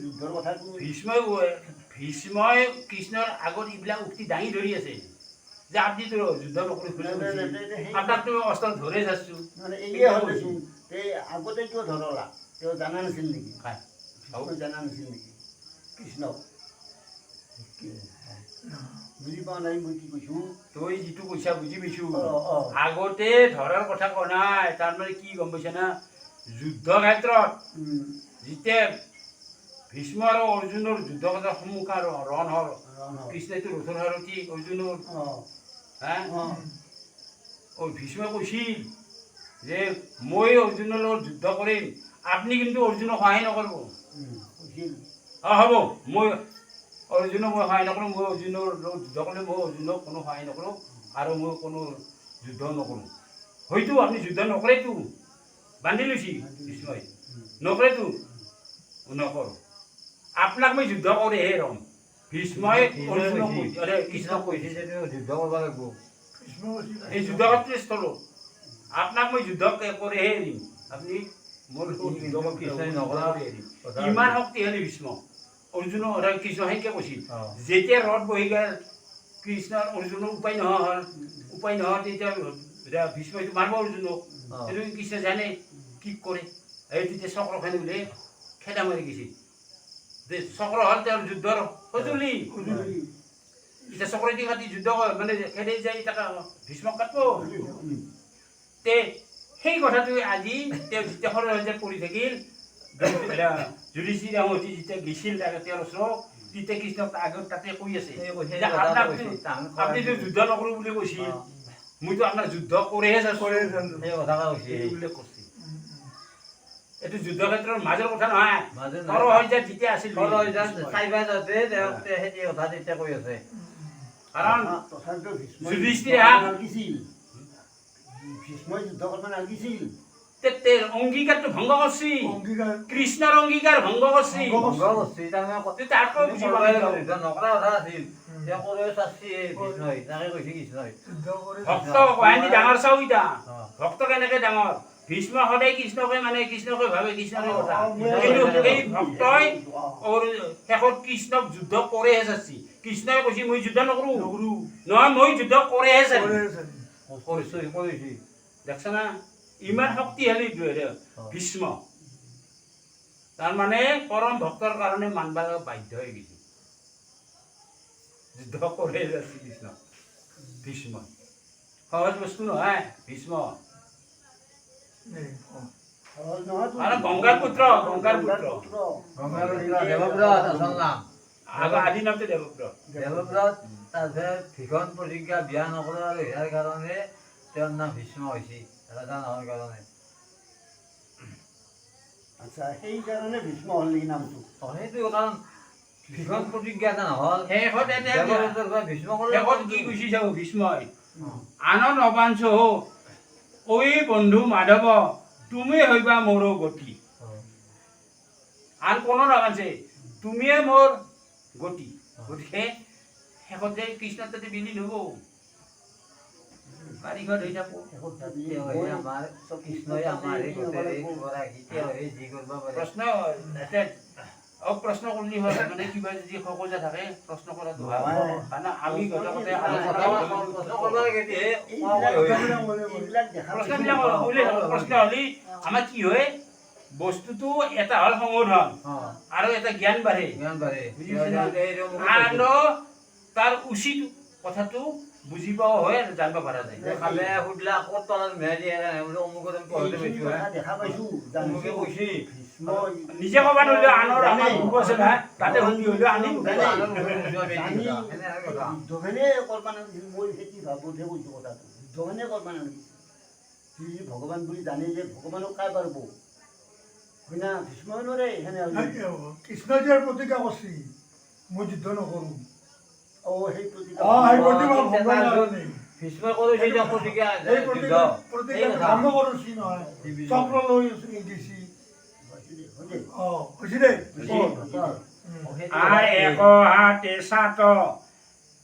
যুদ্ধৰ কথাটো ভীষ্মই কৃষ্ণৰ আগত এইবিলাক উক্তি দাঙি ধৰি আছে যে আপুনি তো যুদ্ধ নকৰি আপোনাক তুমি অস্ত্ৰ ধৰে যাচ্ছো মানে এয়ে হ'ল দেচোন এই আগতে কিয় ধৰলা তেওঁ জানা নাছিল নেকি খাই ভীষ্মই জানা নাছিল নেকি কৃষ্ণক বুজি পোৱা নাই মই কি কৈছোঁ তই যিটো কৈছা বুজি পাইছোঁ অঁ আগতে ধৰাৰ কথা কোৱা নাই তাৰমানে কি গম পাইছা না যুদ্ধ ক্ষেত্ৰত যেতিয়া ভীষ্ম আৰু অৰ্জুনৰ যুদ্ধ ক্ষেত্ৰত সন্মুখৰ ৰণ হ'ল কৃষ্ণইতো ৰথৰ সাৰথি অৰ্জুনৰ ভীষ্মই কৈছিল যে মই অৰ্জুনৰ লগত যুদ্ধ কৰিম আপুনি কিন্তু অৰ্জুনক সহায় নকৰিব হ'ব মই অৰ্জুনক মই সহায় নকৰোঁ মই অৰ্জুনৰ লগত যুদ্ধ কৰিলে মই অৰ্জুনক কোনো সহায় নকৰোঁ আৰু মই কোনো যুদ্ধ নকৰোঁ হয়তো আপুনি যুদ্ধ নকৰেতো বান্ধি লৈছি ভীষ্মই নকৰেতো নকৰোঁ আপোনাক মই যুদ্ধ কৰিহে ৰম ভীষ্মই অৰ্জুনক কৃষ্ণক কৈছে যুদ্ধ কৰিব লাগিব এই যুদ্ধক্ষেত্ৰৰ স্থলত আপোনাক মই যুদ্ধ কৰিহে এৰিম আপুনি মোৰ কৃষ্ণই নকৰাকৈ এৰিম ইমান শক্তিশালী ভীষ্ম অৰ্জুনক কৃষ্ণ সেনেকৈ কৈছিল যেতিয়া ৰথ বহি গ'ল কৃষ্ণৰ অৰ্জুনৰ উপায় নোহোৱা হ'ল তেতিয়া ভীষ্মইটো মাৰিব অৰ্জুনক সেইটো কৃষ্ণ জানে কি কৰে এই তেতিয়া চক্ৰখন বোলে খেদা মাৰি গৈছিল চক্ৰ হ'ল তেওঁৰ যুদ্ধৰ সঁজুলি এতিয়া চক্ৰটি কাটি যুদ্ধ মানে খেদি যায় তাক ভীষ্মক কাটব তে সেই কথাটো আজি তেওঁ যেতিয়া সৰহ পৰি থাকিল যুধিষ্ঠিৰ আহোঁতি যেতিয়া গৈছিল তেওঁৰ ওচৰত তেতিয়া কৃষ্ণক আগত তাতে কৈ আছে আপুনিতো যুদ্ধ নকৰোঁ বুলি কৈছিল মইতো আপোনাৰ যুদ্ধ কৰিহে কৈছে এইটো যুদ্ধ ক্ষেত্ৰৰ মাজৰ কথা নহয় যেতিয়া আছিল কাৰণ যুধিষ্ঠিৰে ভীষ্মই যুদ্ধ কৰিব নালাগিছিল অংগীকাৰটো ভংগ কৰছি কৃষ্ণৰ অংগীকাৰ ভংগ কৰছি ভক্ত কাহিনী ডাঙৰ চাও ইতা ভক্ত কেনেকে ডাঙৰ ভীষ্ম সদায় কৃষ্ণকে মানে কৃষ্ণকে ভাবে কৃষ্ণৰে কথা কিন্তু এই ভক্তই শেষত কৃষ্ণক যুদ্ধ কৰেহে চাইছি কৃষ্ণই কৈছি মই যুদ্ধ নকৰোঁ নহয় মই যুদ্ধ কৰেহে চাইছি দেখছ না ইমান শক্তিশালী ভীষ্ম তাৰমানে পৰম ভক্তৰ কাৰণে মানবা বাধ্য হৈ গৈছে যুদ্ধ কৰে যাচ্ছে কৃষ্ণ ভীষ্ম সহজ বস্তু নহয় ভীষ্ম আৰু গংগাৰ পুত্ৰ আদি নামটো দেৱব্ৰত ভীষণ প্ৰতিজ্ঞা বিয়া নকৰাৰ ইয়াৰ কাৰণে তেওঁৰ নাম ভীষ্ম হৈছে ৰাজা নহৰ কাৰণে আচ্ছা সেইকাৰণে ভীষ্ম হ'ল নেকি নামটো সেইটো কাৰণ ভীষণ প্ৰতিজ্ঞা এটা নহ'ল শেষত ভীষ্ম কি কৈছে চাব ভীষ্মই আনন্দ অবাঞ্চ ঐ বন্ধু মাধৱ তুমি হইবা মোৰ গতি আন কোনো নাগাঞ্চে তুমিয়ে মোৰ গতি গতিকে শেষত যে কৃষ্ণৰ তাতে বিলীন হ'ব কাৰিকৰ হৈ থাকো প্ৰশ্ন কৰিলে হয় মানে কিবা যদি সকলোতে থাকে প্ৰশ্ন কৰাটো আমি প্ৰশ্ন হ'লে আমাৰ কি হয় বস্তুটো এটা হ'ল সংশোধন আৰু এটা জ্ঞান বাঢ়ে আৰু তাৰ উচিত কথাটো বুজি পোৱা হয় আৰু জানিব পৰা যায় দেখা পাইছোঁ নিজে ক'ব নোৱাৰিলে আনৰ আমাৰ গ্ৰুপ আছে নহয় তাতে শুনি হ'লেও আনি যুদ্ধখনে কৰিব নালাগিছিল মই সেইটো ভাবোঁতে কৈছোঁ কথাটো যুদ্ধখনে কৰিব নালাগিছিল সি ভগৱান বুলি জানে যে ভগৱানক কাই পাৰিব হয় না ভীষ্মই নোৱাৰে কৃষ্ণই দিয়াৰ প্ৰতিজ্ঞা কৰিছে মই যুদ্ধ নকৰোঁ সেই প্ৰতিজ্ঞা ভীষ্মই কৰিছে প্ৰতিজ্ঞা ভংগ কৰিছে নহয় চক্ৰ লৈ গৈছে এক হাতে সাত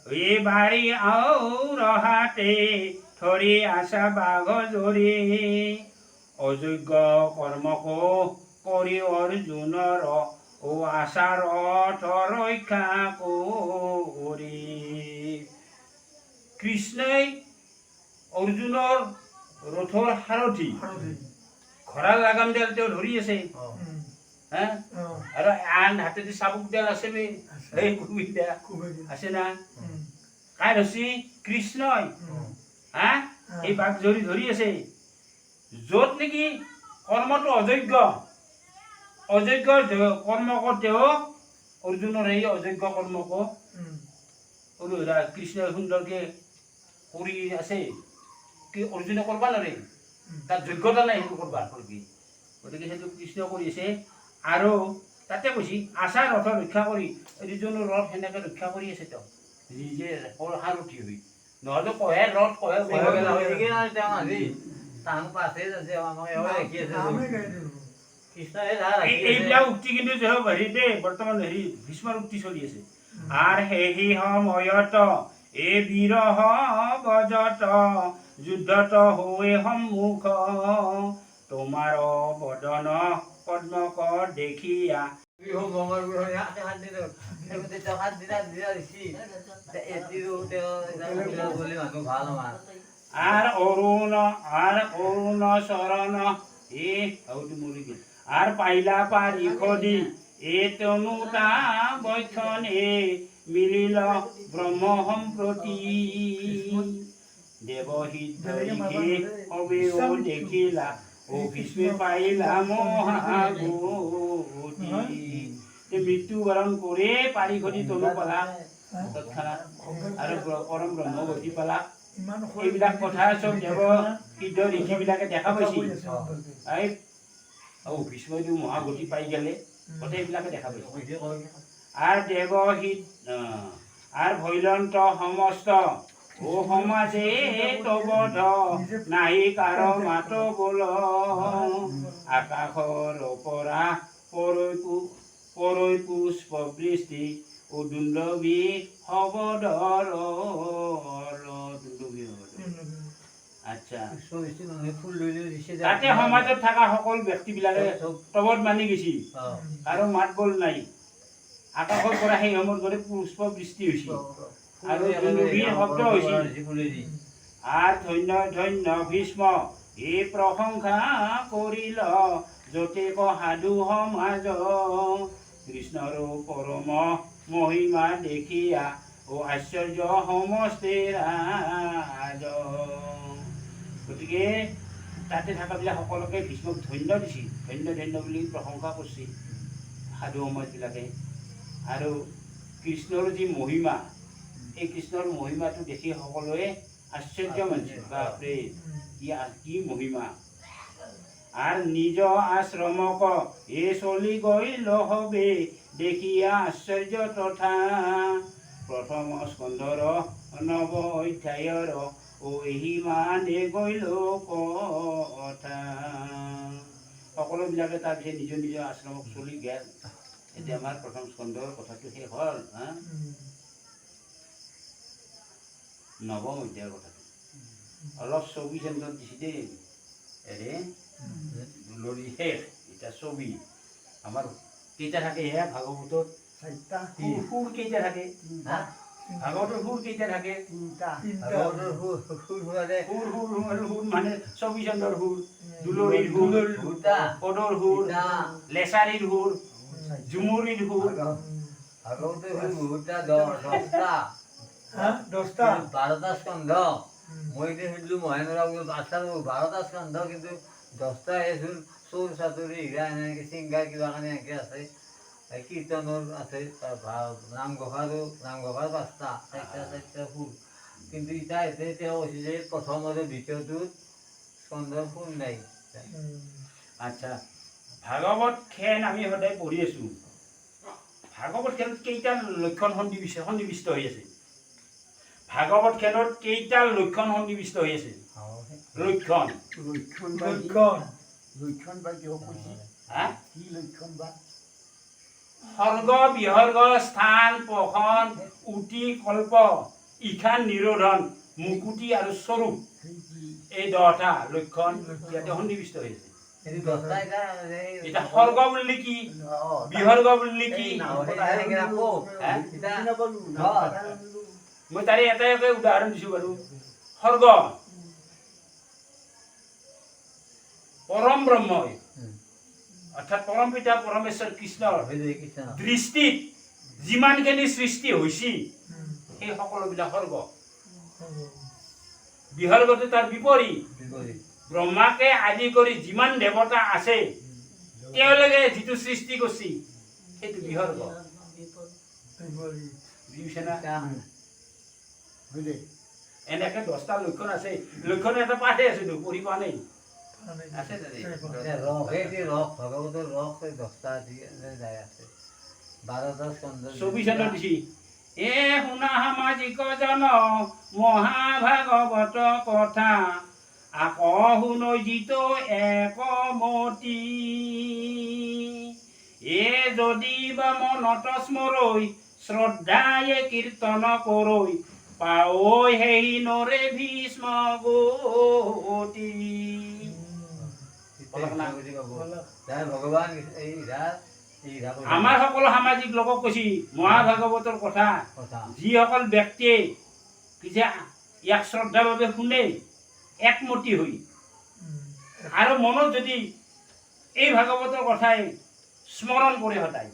এই বাড়ি আউৰ হাতে ধৰি আসা বাঘ জৰি অযোগ্য কৰ্মক কৰি অৰ্জুনৰ ও আশাৰ ৰক্ষা কৰি কৃষ্ণই অৰ্জুনৰ ৰথৰ সাৰথি ঘোঁৰা লাগাম দেল তেওঁ ধৰি আছে হা অঁ, আৰু আন হাতেদি চাবুকডাল আছে বে এই কুবিদা খুবেই দিন। আছে না কাৰ হৈছে কৃষ্ণই উম, হা এই বাঘ ধৰি আছে য'ত নেকি কৰ্মটো অযোগ্য কৰ্মক তেওঁ অৰ্জুনৰ এই অযোগ্য কৰ্মক উম, কৃষ্ণই সুন্দৰকে কৰি আছে কি অৰ্জুনে কৰিব নোৱাৰে তাৰ যোগ্যতা নাই সেইটো কৰিব গতিকে সেইটো কৃষ্ণ কৰি আছে আৰু তাতে কৈছে আশা ৰথ ৰক্ষা কৰি অৰ্জুনৰ ৰথ সেনেকে ৰক্ষা কৰি আছে তেওঁ নিজে সাৰথি হৈ নহ'লে কহে ৰথ কহে নামে গাই দিলো। এইবিলাক উক্তি কিন্তু হেৰি দেই বৰ্তমান হেৰি ভীষ্মৰ উক্তি চলি আছে আৰু সেই সময়ত এই বিৰহ বজত যুদ্ধত হৈ সন্মুখ তোমাৰ বদন পদ্মক দেখিয়া অৰুণ চৰণ আর পাইলা পারি খদি এ তনুতা বৈক্ষণে মিলিল ব্রহ্ম সম্প্রতি দেবহিতে অবেও দেখিলা ও ভীষ্মে পাইলা মহাগতি মৃত্যুবরণ করে পারি খদি তনু পালা তৎক্ষণাৎ আৰু পৰম ব্ৰহ্ম গতি পালা ইমান এইবিলাক কথা চব দেৱ সিদ্ধ ঋষিবিলাকে দেখা পাইছিল এই ভীষ্মইটো মহাগতি পাই গেলে কথা এইবিলাকে দেখা পাইছিল আর দেবহিত আর ভৈলন্ত সমস্ত ও সমাজে তবধ নাহি কাৰ মাত বোল আকাশৰ পৰা পৰৈ পুষ্প বৃষ্টি ও দুন্দবী হবদৰ আচ্ছা তাতে সমাজত থকা সকল ব্যক্তিবিলাকে তবত মানি গৈছিল আৰু মাত বোল নাই আকাশৰ পৰা সেই সময়ত গ'লে পুষ্প বৃষ্টি হৈছিল আৰু দুন্দুভীৰ শব্দ হৈছিল আৰু ধন্য ধন্য ভীষ্ম এই প্ৰশংসা কৰিল যতেক সাধু সমাজ কৃষ্ণৰ পৰম মহিমা দেখিয়া ও আশ্চৰ্য সমষ্টি ৰাজ গতিকে তাতে থকাবিলাক সকলোকে ভীষ্মক ধন্য দিছিল ধন্য ধন্য বুলি প্ৰশংসা কৰিছিল সাধু সমাজবিলাকে আৰু কৃষ্ণৰ যি মহিমা এই কৃষ্ণৰ মহিমাটো দেখি সকলোৱে আশ্চৰ্য মানিছিল বাপৰে কি মহিমা আর নিজ আশ্রমক এ চলি গইল হবে দেখিয়া আশ্চর্য তথা প্রথম স্কন্ধর নব অধ্যায়ৰ ও এহি মানে গইল কথা সকলোবিলাকে তাৰপিছত নিজৰ নিজৰ আশ্ৰমক চলি গেল এতিয়া আমাৰ প্ৰথম স্কন্ধৰ কথাটো শেষ হ'ল নৱম অধ্যায়ৰ কথাটো অলপ ছবি চেণ্টাৰত দিছে দেই এৰে লৰি শেষ এটা ছবি আমাৰ কেইটা থাকে হে ভাগৱতত সুৰ কেইটা থাকে ভাগৱতৰ সুৰ কেইটা থাকে সুৰ মানে ছবি চন্দ্ৰৰ সুৰ দুলৰিৰ সুৰ পদৰ সুৰ লেচাৰীৰ সুৰ ঝুমুৰিৰ সুৰ বাৰটা স্কন্ধ মই এতিয়া সুধিলো মহেন্দ্ৰ বাৰটা স্কন্ধ কিন্তু 10টা এচোন চোৰ চাতুৰি হীৰা এনেকৈ চিংগাৰ কিবা কাৰণে এনেকৈ আছে কীৰ্তনৰ আছে নামঘোষাৰ 5টা 4টা সুৰ কিন্তু এতিয়া তেওঁ কৈছে যে প্ৰথম আৰু দ্বিতীয়টোত স্কন্ধৰ সুৰ নাই আচ্ছা ভাগৱত খেন আমি সদায় পঢ়ি আছো ভাগৱত খেলত কেইটা লক্ষণ সন্নিবিষ্ট হৈ আছে ভাগৱত খেলত কেইটা লক্ষণ সন্নিবিষ্ট হৈ আছে লক্ষণ সৰ্গ বিসৰ্গ স্থান পোষণ উটি কল্প ইখান নিৰোধন মুকুতি আৰু স্বৰূপ এই 10টা লক্ষণ ইয়াতে সন্নিবিষ্ট হৈ আছে এটা সৰ্গ বুলিলে কি বিসৰ্গ বুলিলে কি মই তাৰে এটাই উদাহৰণ দিছো বাৰু সৰ্গ পৰম ব্ৰহ্মই অৰ্থাৎ পৰম পিতা পৰমেশ্বৰ কৃষ্ণৰ হৰি কৃষ্ণ দৃষ্টিত যিমানখিনি সৃষ্টি হৈছিল সেই সকলোবিলাক স্বৰ্গ বিসৰ্গটো তাৰ বিপৰীত বিপৰীত ব্ৰহ্মাকে আদি কৰি যিমান দেৱতা আছে তেওঁলোকে যিটো সৃষ্টি কৰিছে সেইটো বিসৰ্গ বুজিছে না বুজিলে এনেকে 10টা লক্ষণ আছে লক্ষণ এটা পাঠে আছে তো পঢ়ি পোৱা নাই আছে তাতে ৰস ভগৱতৰ ৰস 10টা যায় আছে 12টা স্কন্ধ 24 চনত দিছি এ শুনা সামাজিক জন মহাভাগৱত কথা আকৌ শুনৈ যিটো একমতি এ যদি বা মনত স্মৰৈ শ্ৰদ্ধায়ে কীৰ্তন কৰৈ পাৱৈ সেই নৰে ভীষ্ম গতি ভগৱান আমাৰ সকলো সামাজিক লোকক কৈছি মহাভাগৱতৰ কথা যিসকল ব্যক্তিয়ে যে ইয়াক শ্ৰদ্ধাভাৱে শুনে একমতি হৈ আৰু মনত যদি এই ভাগৱতৰ কথাই স্মৰণ কৰে সদায়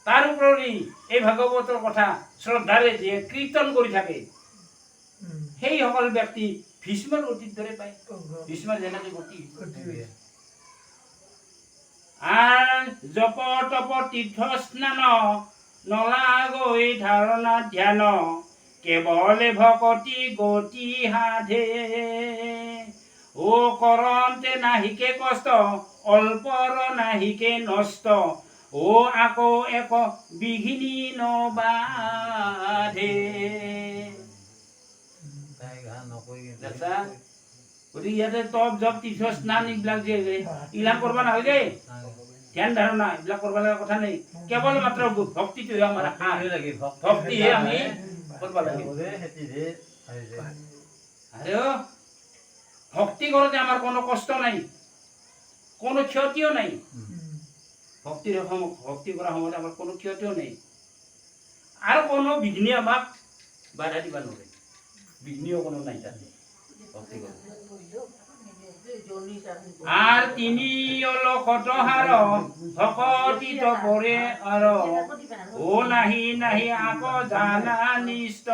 তাৰ উপৰি এই ভাগৱতৰ কথা শ্ৰদ্ধাৰে যে কীৰ্তন কৰি থাকে সেইসকল ব্যক্তি ভীষ্মৰ গতিৰ দৰে পায় ভীষ্মৰ যেনেকে গতি জপ তপ তীৰ্থ স্নান নলাগৈ ধাৰণা ধ্যান কেৱলে ভকতি গতি সাধে ও কৰন্তে নাহিকে কষ্ট অল্পৰ নাহিকে নষ্ট ও আকৌ এক বিঘিনি নবাধে গতিকে ইয়াতে তপ জপ তীৰ্থ স্নান এইবিলাক যে এইবিলাক কৰিব নালাগে ধ্যান ধাৰণা এইবিলাক কৰিব লগা কথা নাই কেৱল মাত্ৰ ভক্তিটোহে আমাৰ ভক্তিহে আমি কৰিব লাগে আৰু ভক্তি কৰোঁতে আমাৰ কোনো কষ্ট নাই কোনো ক্ষতিও নাই ভক্তি কৰাৰ সময়ত আমাৰ কোনো ক্ষতিও নাই আৰু কোনো বিঘ্নি আমাক বাধা দিব নোৱাৰে বিঘ্নিও কোনো নাই তাতে ভক্তি কৰোঁতে আর তিনি অলকত হার ভকতিত পরে আর ও নাহি নাহি আক জানা নিষ্ট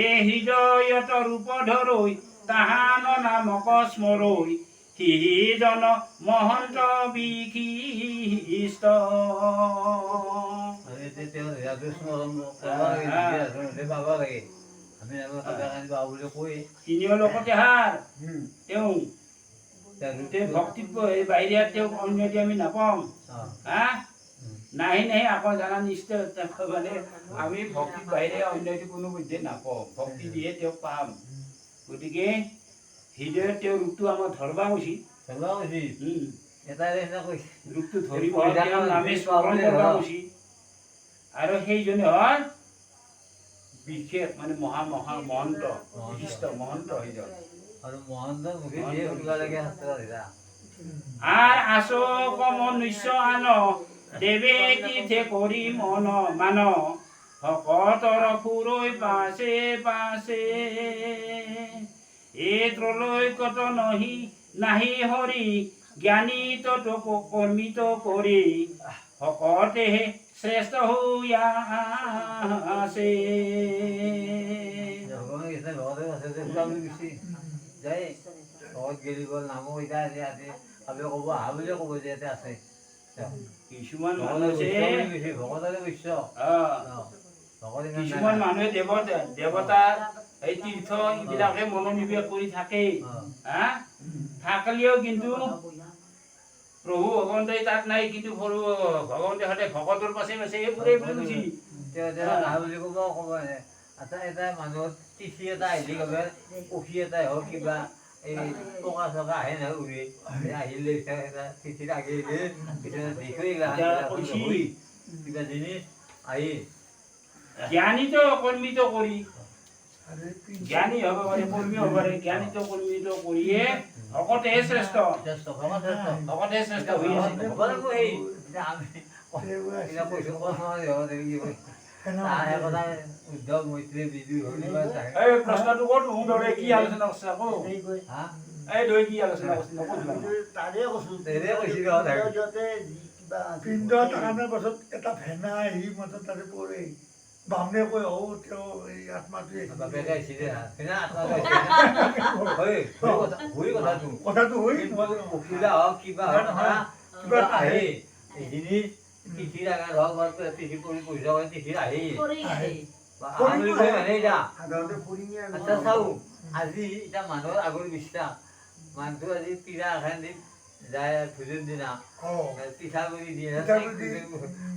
এ হৃদয়ত রূপ ধরৈ তাহান নামক স্মরৈ সিজন মহন্ত বিশিষ্ট তিনি অলকতে হার তেওঁ ভক্তিত বাহিৰে তেওঁক অন্য আমি নাপাওঁ হা নাহি নাহি আকৌ জানা নিশ্চয় মানে আমি ভক্তিত বাহিৰে অন্য কোনো বুদ্ধি নাপাওঁ ভক্তি দিয়ে তেওঁক পাম গতিকে হৃদয়ত তেওঁ ৰূপটো আমাৰ ধৰবা উচিত ৰূপটো ধৰিব তেওঁৰ নামে স্মৰণ কৰিব উচিত আৰু সেইজনে হয় বিশেষ মানে মহা মহা মহন্ত বিশিষ্ট মহন্ত হৈ যায় আর আশোক মনুষ্য আন দেবে তীৰ্থে কৰি মন মান ভকতৰ ফুৰৈ পাছে পাছে এ ত্ৰলৈকত নহি নাহি হৰি জ্ঞানিত কৰ্মিত কৰি ভকতেহে শ্ৰেষ্ঠ হইয়া আছে কিছুমান মানুহে দেৱতা এই তীৰ্থ এইবিলাকে মনোনিৱেশ কৰি থাকে থাকিলেও কিন্তু প্ৰভু ভগৱন্তই তাত নাই কিন্তু ভগৱন্তই সদায় ভকতৰ পাছে পাছে এইবোৰে বুজি এটা মানুহৰ তিথি এটা আহিলে কবে কফি এটাই হওক কিবা এই টকা চকা আহে নহয় উৰি আহিলে তিথিত আগে কিবা জিনিস আহি জ্ঞানিত কৰ্মিত কৰি জ্ঞানী হ'ব পাৰে কৰ্মী হ'ব পাৰে জ্ঞানিত কৰ্মিত কৰিয়ে ভকতেহে শ্ৰেষ্ঠ ভকতেহে শ্ৰেষ্ঠ হৈ আছে প্ৰশ্নটো ক'ত কি আলোচনা কৰিছে আকৌ এই দৈ কি আলোচনা কৰিছে নকৰিবা তাৰে কৈছোঁ তেৰে কৈছিল আৰু তাই। সিহঁতে যি কিবা পিণ্ড টানাৰ পাছত এটা ভেনা আহি মাজত তাতে পৰে বামনে কয় তেওঁ এই আত্মাটোৱে বাপেকে আহিছিলে হা সেইদিনা আত্মাটো কথাটো কথাটো হৈ পখিলা হওক কিবা হওক কিবা আহে এইখিনি তিথিৰ আগে হওক বা তিথি কৰি পইচা হয় তিথিৰ আহেই কৰি আছে বুলি কৈ মানে এতিয়া সাধাৰণতে ফুৰিঙে আচ্ছা চাওঁ আজি এতিয়া মানুহৰ আগৰ বিশ্বাস মানুহটো আজি পিৰা এখন দি যায় ভোজৰ দিনা পিঠাগুড়ি দিয়ে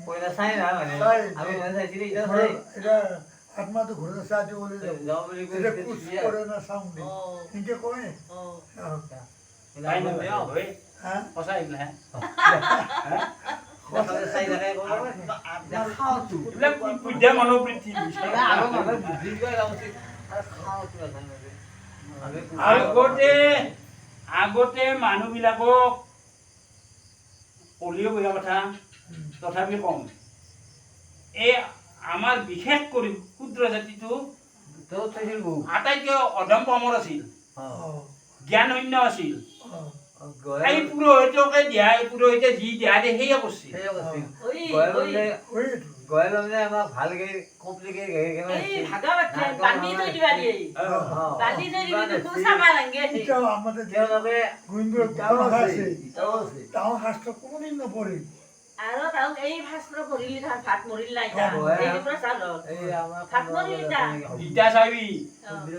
পইলা চাই না মানে আমি মানে চাইছিলোঁ এতিয়া চাই এতিয়া আত্মাটো ঘৰত আছে আজি বুলি যাওঁ বুলি কৈ এতিয়া কোচ কৰে না চাওঁ দে এনেকে কয় তাই নহয় ঐ হা সঁচা এইবিলাক হে চাই থাকে খাওঁতো এইবিলাক বুদ্ধা মনোবৃত্তি আগৰ মানুহে বুদ্ধি কৰি উচিত খাওঁতো আগতে মানুহবিলাকক পলিঅ' বোলা কথা তথাপি কম এই আমাৰ বিশেষ কৰি ক্ষুদ্ৰ জাতিটো আটাইতকৈ অধম পামৰ আছিল জ্ঞানশূন্য আছিল এই পুৰোহিতকে দিয়া এই পুৰোহিতে যি দিয়া দিয়ে সেয়ে কৰিছিল গয়ালে আমাক ভালকে কমপ্লিকেট এই ভাগৱত বান্ধি থৈ দিবা দিয়ে বান্ধি থৈ দিবি তো চাবা লাগে এতিয়াও আমাদের তেওঁলোকে গোবিন্দৰ গাঁও আছে তাও শাস্ত্ৰ কোনোদিন নপঢ়ে আৰু তাও এই শাস্ত্ৰ পঢ়িলি তাৰ ভাত মৰিল নাই তা এই পৰা চাল এই আমাৰ ভাত মৰিল তা ইটা চাবি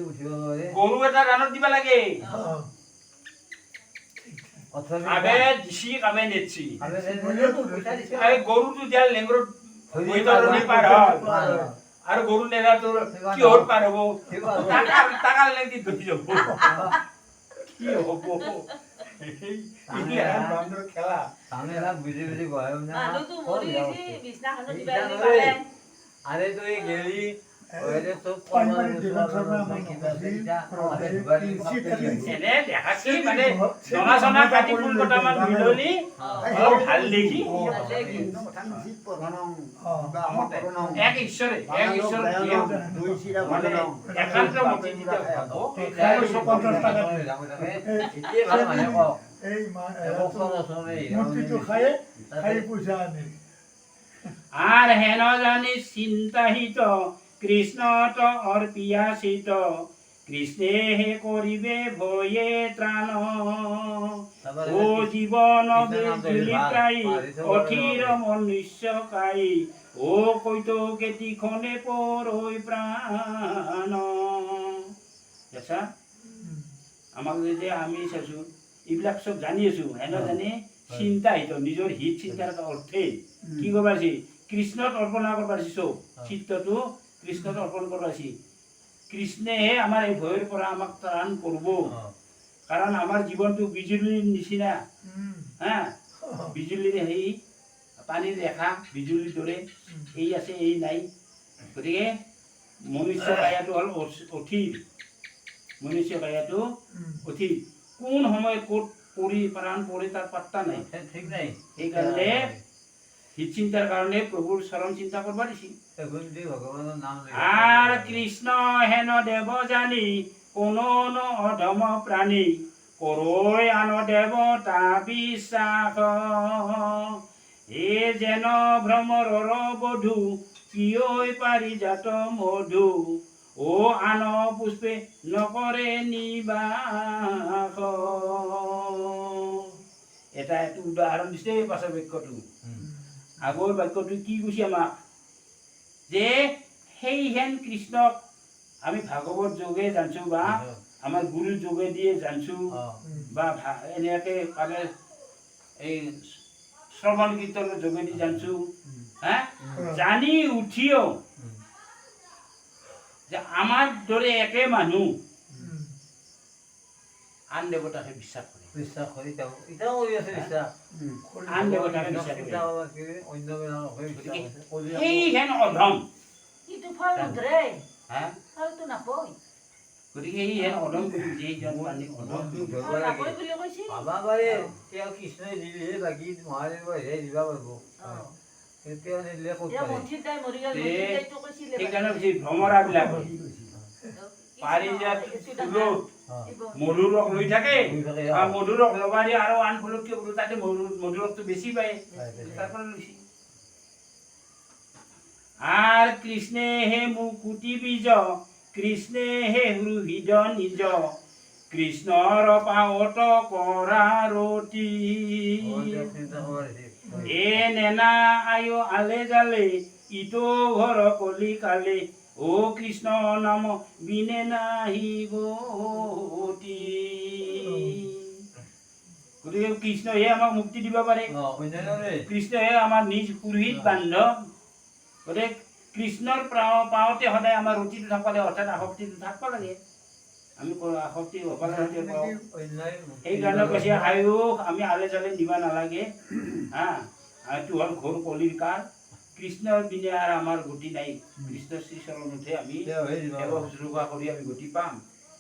উঠিব নোৱাৰে গৰু এটা ৰাণত দিব লাগে অথনি আবে দিছি কামে নেছি আমি এই গৰুটো দিয়াৰ লেংগৰত বৈতৰণি পাৰ হয় আৰু গৰু নেৰা তোৰ কিহত পাৰ হ'ব টাকা লাগি ধৰি যাব কি হ'ব খেলা তামিলা বুজি বুজি গয় মানুহটো মৰি গৈছে বিছনাখনত দিবা দি পালে আরে তুই গেলি ওইরে তো এনে দেখাচ্ছি মানে জনা জনা কাটি ফুল কটামান মিললি অলপ ভাল দেখি এক ঈশ্বৰ একান্ত মতি দিতে এই মূৰ্তিটো খাই পইচা আনে আর হেন জানি চিন্তাহিত কৃষ্ণত অর্পিয়াসিত কৃষ্ণে হে করিবে ভয়ে ত্রাণ ও জীবন বিজুলিকাই অথির মনুষ্যকাই ও কৈত কেতিখনে পরৈ প্রাণ আচ্ছা আমাক যে আমি চাইছো এইবিলাক চব জানি আছো হেন জানি চিন্তাহিত নিজৰ হিত চিন্তাৰ অৰ্থে কি কৰিব পাৰিছে কৃষ্ণত অৰ্পণা কৰিব পাৰিছে চব চিত্তটো কৃষ্ণত অৰ্পণ কৰিব পাৰিছে কৃষ্ণেহে আমাৰ এই ভয়ৰ পৰা আমাক ত্ৰাণ কৰিব কাৰণ আমাৰ জীৱনটো বিজুলীৰ নিচিনা হা বিজুলীৰে সেই পানীৰ ৰেখা বিজুলীৰ দৰে এই আছে এই নাই গতিকে মনুষ্য কায়াটো হ'ল অথিৰ মনুষ্য কায়াটো অথিৰ কোন সময় ক'ত পৰি প্ৰাণ পৰি তাৰ পাত্তা নাই ঠিক নাই সেইকাৰণে হিত চিন্তাৰ কাৰণে প্ৰভুৰ চৰণ চিন্তা কৰিব দিছিল ভগৱানৰ নাম আৰ কৃষ্ণ হেন দেব জানি কোনো অধম প্ৰাণী কৰৈ আন দেবতা বিশ্বাস এ যেন ভ্ৰমৰৰ বধু কিয় পাৰিজাত মধু ও আন পুষ্পে নকৰে নিবাস এটা একটু উদাহৰণ দিছে পাছৰ বাক্যটো আগৰ বাক্যটো কি কৈছে আমাক যে সেইহেন কৃষ্ণক আমি ভাগৱত যোগে জানছো বা আমাৰ গুৰু যোগে দিয়ে জানছো বা এনেকে পালে এই শ্ৰৱণ কীৰ্তনৰ যোগেদি জানছো হা জানি উঠিও যে আমাৰ দৰে একে মানুহ আন দেৱতাকে বিশ্বাস কৰে বিশ্বাস কৰি তেওঁ এতিয়াও কৰি আছে বিশ্বাস আন দেৱতাকে বিশ্বাস কৰে অন্য সেইহেন অধম কিন্তু ফল নধৰে হা ফলটো নাপয় গতিকে সেইহেন অধম যিজন পানী অধম নাপয় বুলি কৈছে ভাবা পাৰে তেওঁ কৃষ্ণই দিলেহে বাকী মহাদেৱ হেৰাই দিবা পাৰিব তেওঁ নিদিলে ক'ত এতিয়া পাৰে মন্থিৰ তাই মৰি গ'ল মন্থিৰ তাইতো কৈছিলে সেইকাৰণে বেছি ভ্ৰমৰাবিলাক পাৰিজাত ফুলত অঁ মধুৰ ৰস লৈ থাকে লৈ থাকে, আৰু মধুৰ ৰস ল'বা দিয়ে আৰু আন ফুলতকৈ বোলো তাতে মধুৰ ৰসটো বেছি পায় তাৰ পৰা লৈছে আর কৃষ্ণে হে মুকুটি বীজ কৃষ্ণে হে হৃদ নিজ কৃষ্ণর পাওত কৰা ৰতি এ নেনা আয়ো আলে জালে ইটো ঘৰ কলি কালে ও কৃষ্ণ নাম বিনে নাহি গতি গতিকে কৃষ্ণহে আমাক মুক্তি দিব পাৰে কৃষ্ণহে আমাৰ নিজ পুৰোহিত বান্ধৱ গতিকে কৃষ্ণৰ পাওঁতে সদায় আমাৰ ৰুচিটো থাকিব লাগে অৰ্থাৎ আসক্তিটো থাকিব লাগে আমি আসক্তি হ'ব লাগে পাওঁ সেইকাৰণে কৈছে আয়ুস আমি আলে জালে দিব নালাগে হা আৰু এইটো হ'ল ঘোৰ কলিৰ কাল কৃষ্ণৰ বিনে আৰু আমাৰ গতি নাই কৃষ্ণৰ শ্ৰীচৰণতহে আমি সেৱা শুশ্ৰূষা কৰি আমি গতি পাম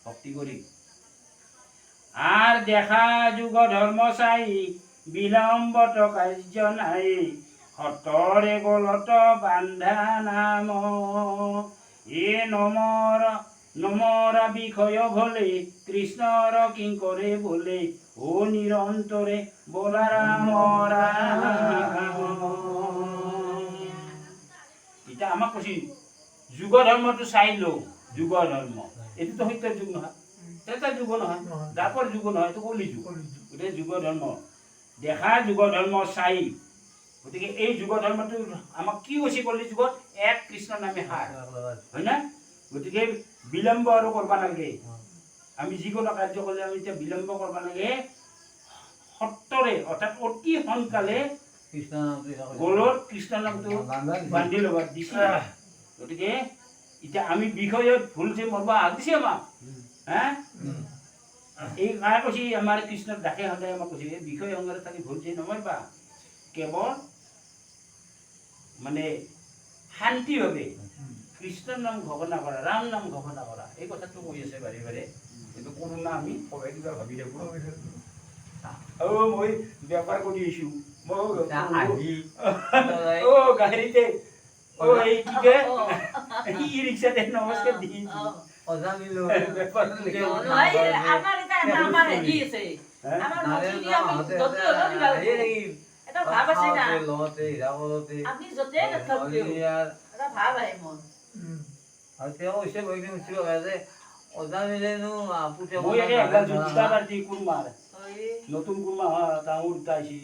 ভক্তি কৰি আর দেখা যুগ ধর্ম চাই বিলম্বত কার্য নাই হতরে গলত বান্ধা নাম এ নমরা বিষয় ভলে কৃষ্ণর কিঙ্করে বলে ও নিরন্তরে বলা রাম এটা আমাক কৈছি যুগ ধর্মটো চাই লো যুগ ধর্ম এইটোতো সত্যৰ যুগ নহয় এটা যুগ নহয় দাপৰ যুগ নহয় এইটো কলি যুগ গতিকে যুগ ধৰ্ম দেখা যুগ ধৰ্ম চাই গতিকে এই যুগ ধৰ্মটো আমাক কি কৈছে কলি যুগত এক কৃষ্ণ নামে সাৰ হয় না গতিকে বিলম্ব আৰু কৰিব নালাগে আমি যিকোনো কাৰ্য কৰিলে আমি এতিয়া বিলম্ব কৰিব নালাগে সত্তৰে অৰ্থাৎ অতি সোনকালে গলত কৃষ্ণ নামটো বান্ধি ল'ব দিছে গতিকে এতিয়া আমি বিষয়ত ভুল যে মৰবা আহিছে আমাক হা এই কাই কৈছে আমাৰ কৃষ্ণৰ দাসে সদায় আমাক কৈছে এই বিষয় সংগ্ৰহ থাকি ভুল যে নমাৰবা কেৱল মানে শান্তিভাৱে কৃষ্ণৰ নাম ঘোষণা কৰা ৰাম নাম ঘোষণা কৰা এই কথাটো কৈ আছে বাৰে বাৰে কিন্তু কৰোণা আমি সবাই কিবা ভাবি থাকোঁ মই বেপাৰ কৰি আহিছোঁ গাড়ীতে এই কি কে ই ৰিক্সাতে নমস্কাৰ দি নতুন কুৰমা তাহোঁ দুটা আহিছি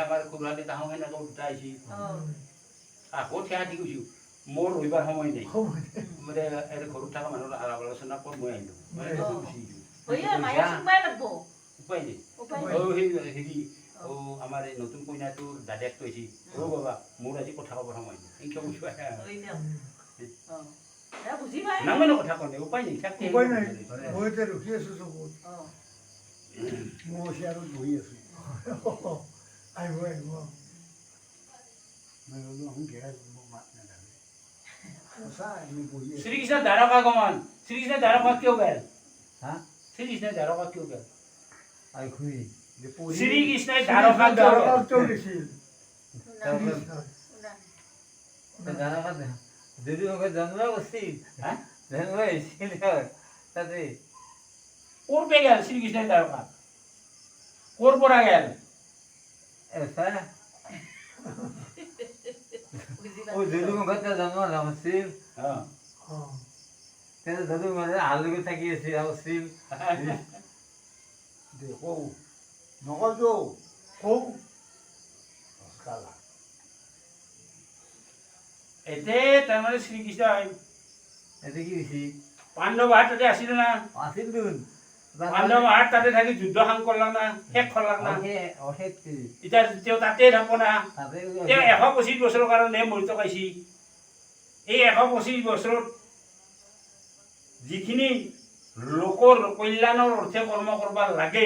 আমাৰ খুৰাতে তাহোঁ সেনেকৈ দুটা আহিছি আকৌ থিয়া দি কৈছোঁ মোৰ ৰবিবাৰ সময় নাই মানে ঘৰত থকা মানুহৰ আলাপ আলোচনা কৰি মই আহিলোঁ উপায় নাই হেৰি আমাৰ এই নতুন কইনাটোৰ দাদাক কৈছি অ' বাবা মোৰ আজি কথা ক'বৰ সময় নাই এনেকৈ কৈছোঁ নামেনো কথা কলে উপায় নাই উপায় নাই মই এতিয়া ৰখি আছোঁ চকুত মই চেয়াৰত বহি আছোঁ আহিব আহিব মই বোলো আহোঁ ঘেৰাই মোক মাত নাথাকে সঁচা আমি বহি আছোঁ শ্ৰীকৃষ্ণ দ্বাৰকা গমন শ্ৰীকৃষ্ণ দ্বাৰকা কিয় গেল হা শ্ৰীকৃষ্ণ দ্বাৰকা কিয় গেল শ্ৰীকৃষ্ণই শ্ৰীকৃষ্ণই দ্বাৰকা কিয় দিছিল যদি জন্ম কৰিছিল জন্ম হৈছিল তাতে ক'ৰ পৰা গেল শ্ৰীকৃষ্ণই দ্বাৰকা ক'ৰ পৰা গেল যদু মুখত জন্ম নাছিল যদু মানে হালুকি থাকি আছিল আছিল দেখো নকলতো কওঁ কালা এতিয়া তাৰমানে শ্ৰীকৃষ্ণ এতে কি হৈছে পাণ্ডৱ হাত তাতে আছিল না আছিল দেখোন পাণ্ডৱ হাত তাতে থাকি যুদ্ধ সাং কৰলাক না শেষ কৰলাক না এতিয়া তেওঁ তাতে থাকো না তেওঁ 125 বছৰৰ কাৰণে মৰি টকাইছি এই 125 বছৰত যিখিনি লোকৰ কল্যাণৰ অৰ্থে কৰ্ম কৰিব লাগে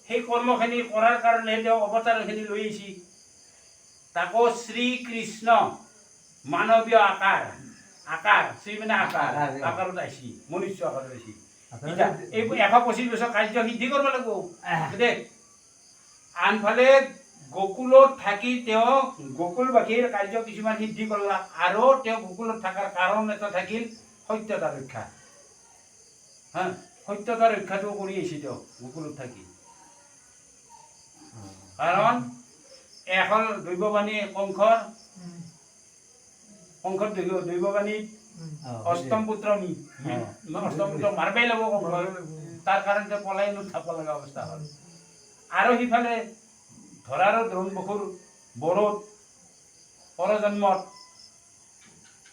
সেই কৰ্মখিনি কৰাৰ কাৰণে তেওঁ অৱতাৰখিনি লৈ আহিছি তাকো শ্ৰীকৃষ্ণ মানৱীয় আকাৰ শ্ৰী মানে আকাৰত আহিছি মনুষ্য আকাৰত আহিছি এতিয়া এই 125 বছৰ কাৰ্য সিদ্ধি কৰিব লাগিব দেখ আনফালে গোকুলত থাকি তেওঁ গোকুলবাসীৰ কাৰ্য কিছুমান সিদ্ধি কৰলাক আৰু তেওঁ গোকুলত থকাৰ কাৰণ এটা থাকিল সত্যতা ৰক্ষা হা সত্যতা ৰক্ষাটো কৰি আহিছে তেওঁ গোকুলত থাকি কাৰণ এখন দৈৱবাণী কংসৰ দৈৱবাণীত অষ্টম পুত্ৰ মাৰবাই ল'ব কংসৰ তাৰ কাৰণে তেওঁ পলাই থাকব লগা অৱস্থা হ'ল আৰু সিফালে ধৰাৰ দ্ৰোণ বসুৰ বড়োত পৰজন্মত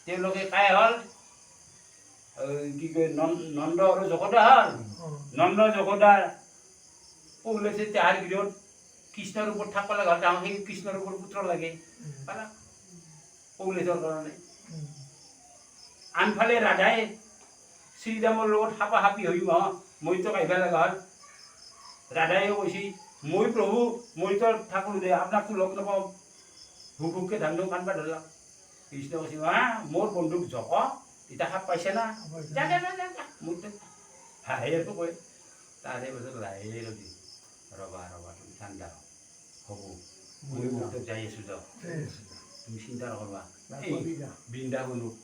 তেওঁলোকে কাই হ'ল কি কয় নন্দ আৰু যশোদা হ'ল নন্দ যশোদাৰ ওলাইছে তাহাৰ গৃহত কৃষ্ণৰ ওপৰত থাকিব লগা হ'ল তাহাক সেই কৃষ্ণৰ ওপৰত পুত্ৰ লাগে পালা ওলাইছৰ কাৰণে আনফালে ৰাধাই শ্ৰীৰামৰ লগত হাপাহাপি হৈ মইতো আহিব লগা হ'ল ৰাধাইও কৈছে মই প্ৰভু মইতো থাকোঁ দে আপোনাকতো লগ নাপাওঁ ভুক ভুককৈ ধান কান্দবা ধৰলা কৃষ্ণ কৈছে মোৰ বন্ধুক জক এতিয়া সাপ পাইছে না মোক হাঁহেতো কয় তাৰে পাছত লাহে ৰবি ৰবা তুমি ঠাণ্ডা হ'ব মই মুক্তত যাই আছোঁ যাওঁ তুমি চিন্তা নকৰবা এই বৃন্দাবনত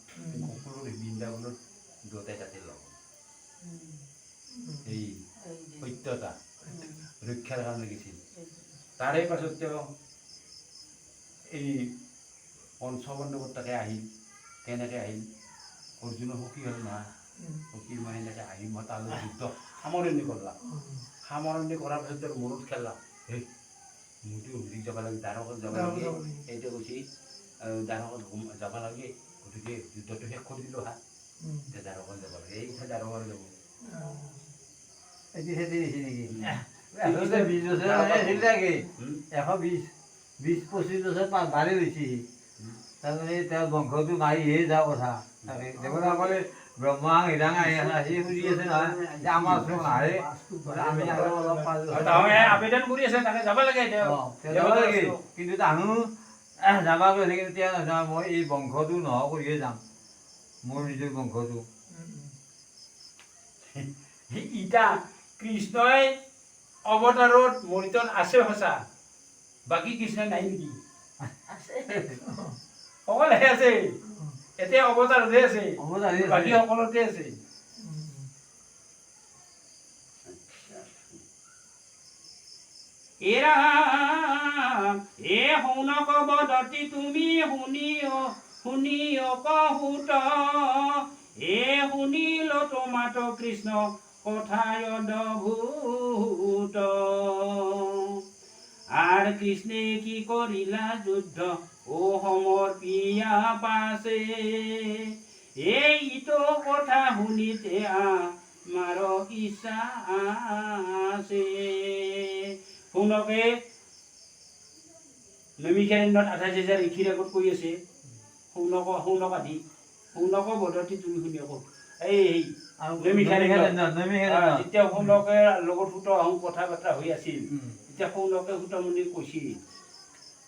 সকলোৰে বৃন্দাবনত দুয়োটাই তাতে লগ এই সত্যতা ৰক্ষাৰ কাৰণে গৈছিল তাৰে পাছত তেওঁ এই পঞ্চবন্ধৱত তাকে আহিল কেনেকৈ আহিল অৰ্জুনৰ সখী হ'ল নহয় সখী মই সেনেকৈ আহি মই তালৈ যুদ্ধ সামৰণি কৰলা সামৰণি কৰাৰ পাছত তেওঁৰ মনত খেললা সেই মোৰতো হেৰিত যাব লাগে দ্বাৰকত যাব লাগে এইটো কৈছে দ্বাৰকত যাব লাগে গতিকে যুদ্ধটো শেষ কৰি দিলোঁ হা এতিয়া দ্বাৰকত যাব লাগে এইখন দ্বাৰকত যাব এটি খেতি দিছে নেকি 20 বছৰ মানে আছিল থাকে 120-25 বছৰ বাঢ়ি গৈছে তাৰমানে তেওঁৰ বংশটো মাৰিহে যোৱা কথা দেৱতাসকলে ব্ৰহ্মা হিৰাং আহি সুধি আছে নহয় যে আমাৰ ওচৰত নাহে আমি আৰু অলপ আবেদন কৰি আছে তাকে যাব লাগে যাব লাগে কিন্তু তাহো যাবা কৈছে কিন্তু তেওঁ নাযাওঁ মই এই বংশটো নোহোৱা কৰিহে যাম মোৰ নিজৰ বংশটো ইটা কৃষ্ণই অৱতাৰত মৰিতত আছে সঁচা বাকী কৃষ্ণ নাই নেকি সকলোহে আছে এতিয়া অৱতাৰতহে আছে বাকী সকলোতে আছে এ শুনক বদতি তুমি শুনিও কহুত এ শুনিল তোমাত কৃষ্ণ কথায় অদ্ভুত আর কৃষ্ণে কি করিলা যুদ্ধ ও সমর্পিয়া পাশে এই তো কথা শুনিতে আমার ইচ্ছা আছে শুনকে নমিকাৰণ্যত 28,000 ঋষিৰ আগত কৈ আছে শুনক আদি শুনক বদতি তুমি শুনি আকৌ এই যেতিয়া শুনকে লগত সুত আহোঁ কথা বাৰ্তা হৈ আছিল তেতিয়া শুনকে সুতমণি কৈছিল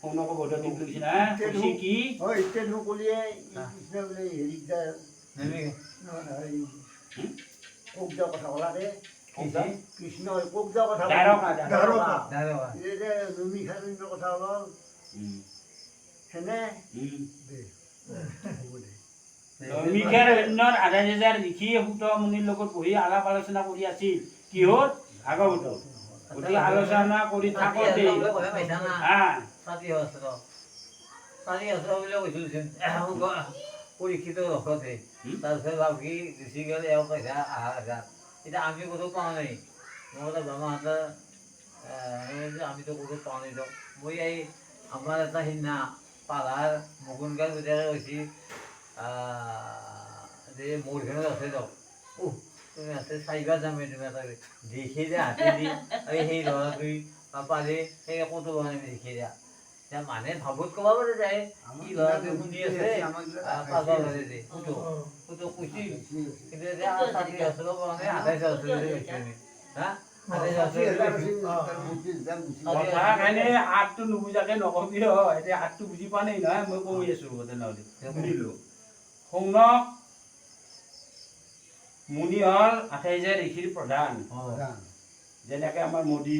শুনক বদতি কৈছে না কৈছে কি এতিয়া নকলিয়ে কৃষ্ণ বোলে হেৰিত যায় কক যোৱা কথা ক'লা দে কৃষ্ণ কক যোৱা কথা এই যে নমিকাৰণ্যৰ কথা ওলাল সেনে নমিকাৰণ্যত 28,000 ঋষিয়ে সুতমুনিৰ লগত বহি আলাপ আলোচনা কৰি আছিল কিহত ভাগৱতত গতিকে আলোচনা কৰি থাকোঁতে পৰীক্ষিত ৰখতে তাৰপিছত ভাবি গুচি গ'ল এওঁ পইচা এতিয়া আমি ক'তো পোৱা নাই মই কথা ব্ৰহ্মাহঁতে আমিতো ক'তো পোৱা নাই দিয়ক মই এই আমাৰ এটা সিদিনা পালাৰ মগুনগাঁও গোটেই গৈছে যে মোৰখনত আছে দিয়ক তুমি আছে চাৰিবাৰ যামেই তুমি এটা দেখি দিয়া হাতে দি সেই ল'ৰাটোৱে পালে সেই ক'তো পোৱা নাই দেখি দিয়া এতিয়া মানুহে ভাবত ক'ব পাৰে যায় কি ল'ৰাটোৱে শুনি আছে পাছৰ ধৰে যে ক'তো কৈছিল কিন্তু এতিয়া 60 বছৰৰ পৰা নাই 28 বছৰ হা হাতটো নুবুজাকে নকবি এতিয়া হাতটো বুজি পোৱা নাই নহয় মই কৈ আছো তেনেহ'লে বুজিলো শুনক মুনি হ'ল 28,000 ঋষিৰ প্ৰধান যেনেকে আমাৰ মোদী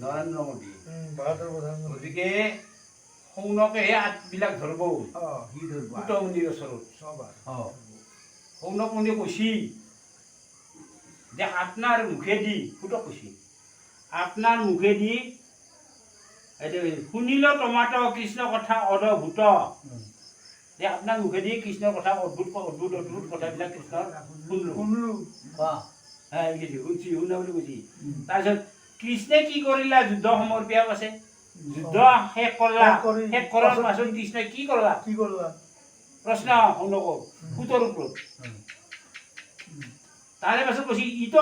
নৰেন্দ্ৰ মোদী গতিকে সৌনকেহে আঠবিলাক ধৰিব সুতমুনিৰ ওচৰত সৌনক মুনিয়ে কৈছি যে আপনার মুখেদি ফুটক কৈছি আপনার মুখেদি এইটো শুনিল টমাটো কৃষ্ণ কথা অদ্ভুত যে আপনার মুখেদি কৃষ্ণৰ কথা অদ্ভুত অদ্ভুত অদ্ভুত কথাবিলাক কৃষ্ণৰ শুনলো শুনলো হ্যাঁ এইকেইটি শুনছি শুনা বুলি কৈছি তাৰপিছত কৃষ্ণে কি কৰিলা যুদ্ধ সময়ৰ পিয়া আছে যুদ্ধ শেষ কৰলা শেষ কৰাৰ পাছত কৃষ্ণই কি কৰলা কি কৰলা প্ৰশ্ন শুনক উত্তৰ ওপৰত তাৰে পাছত কৈছি ইটো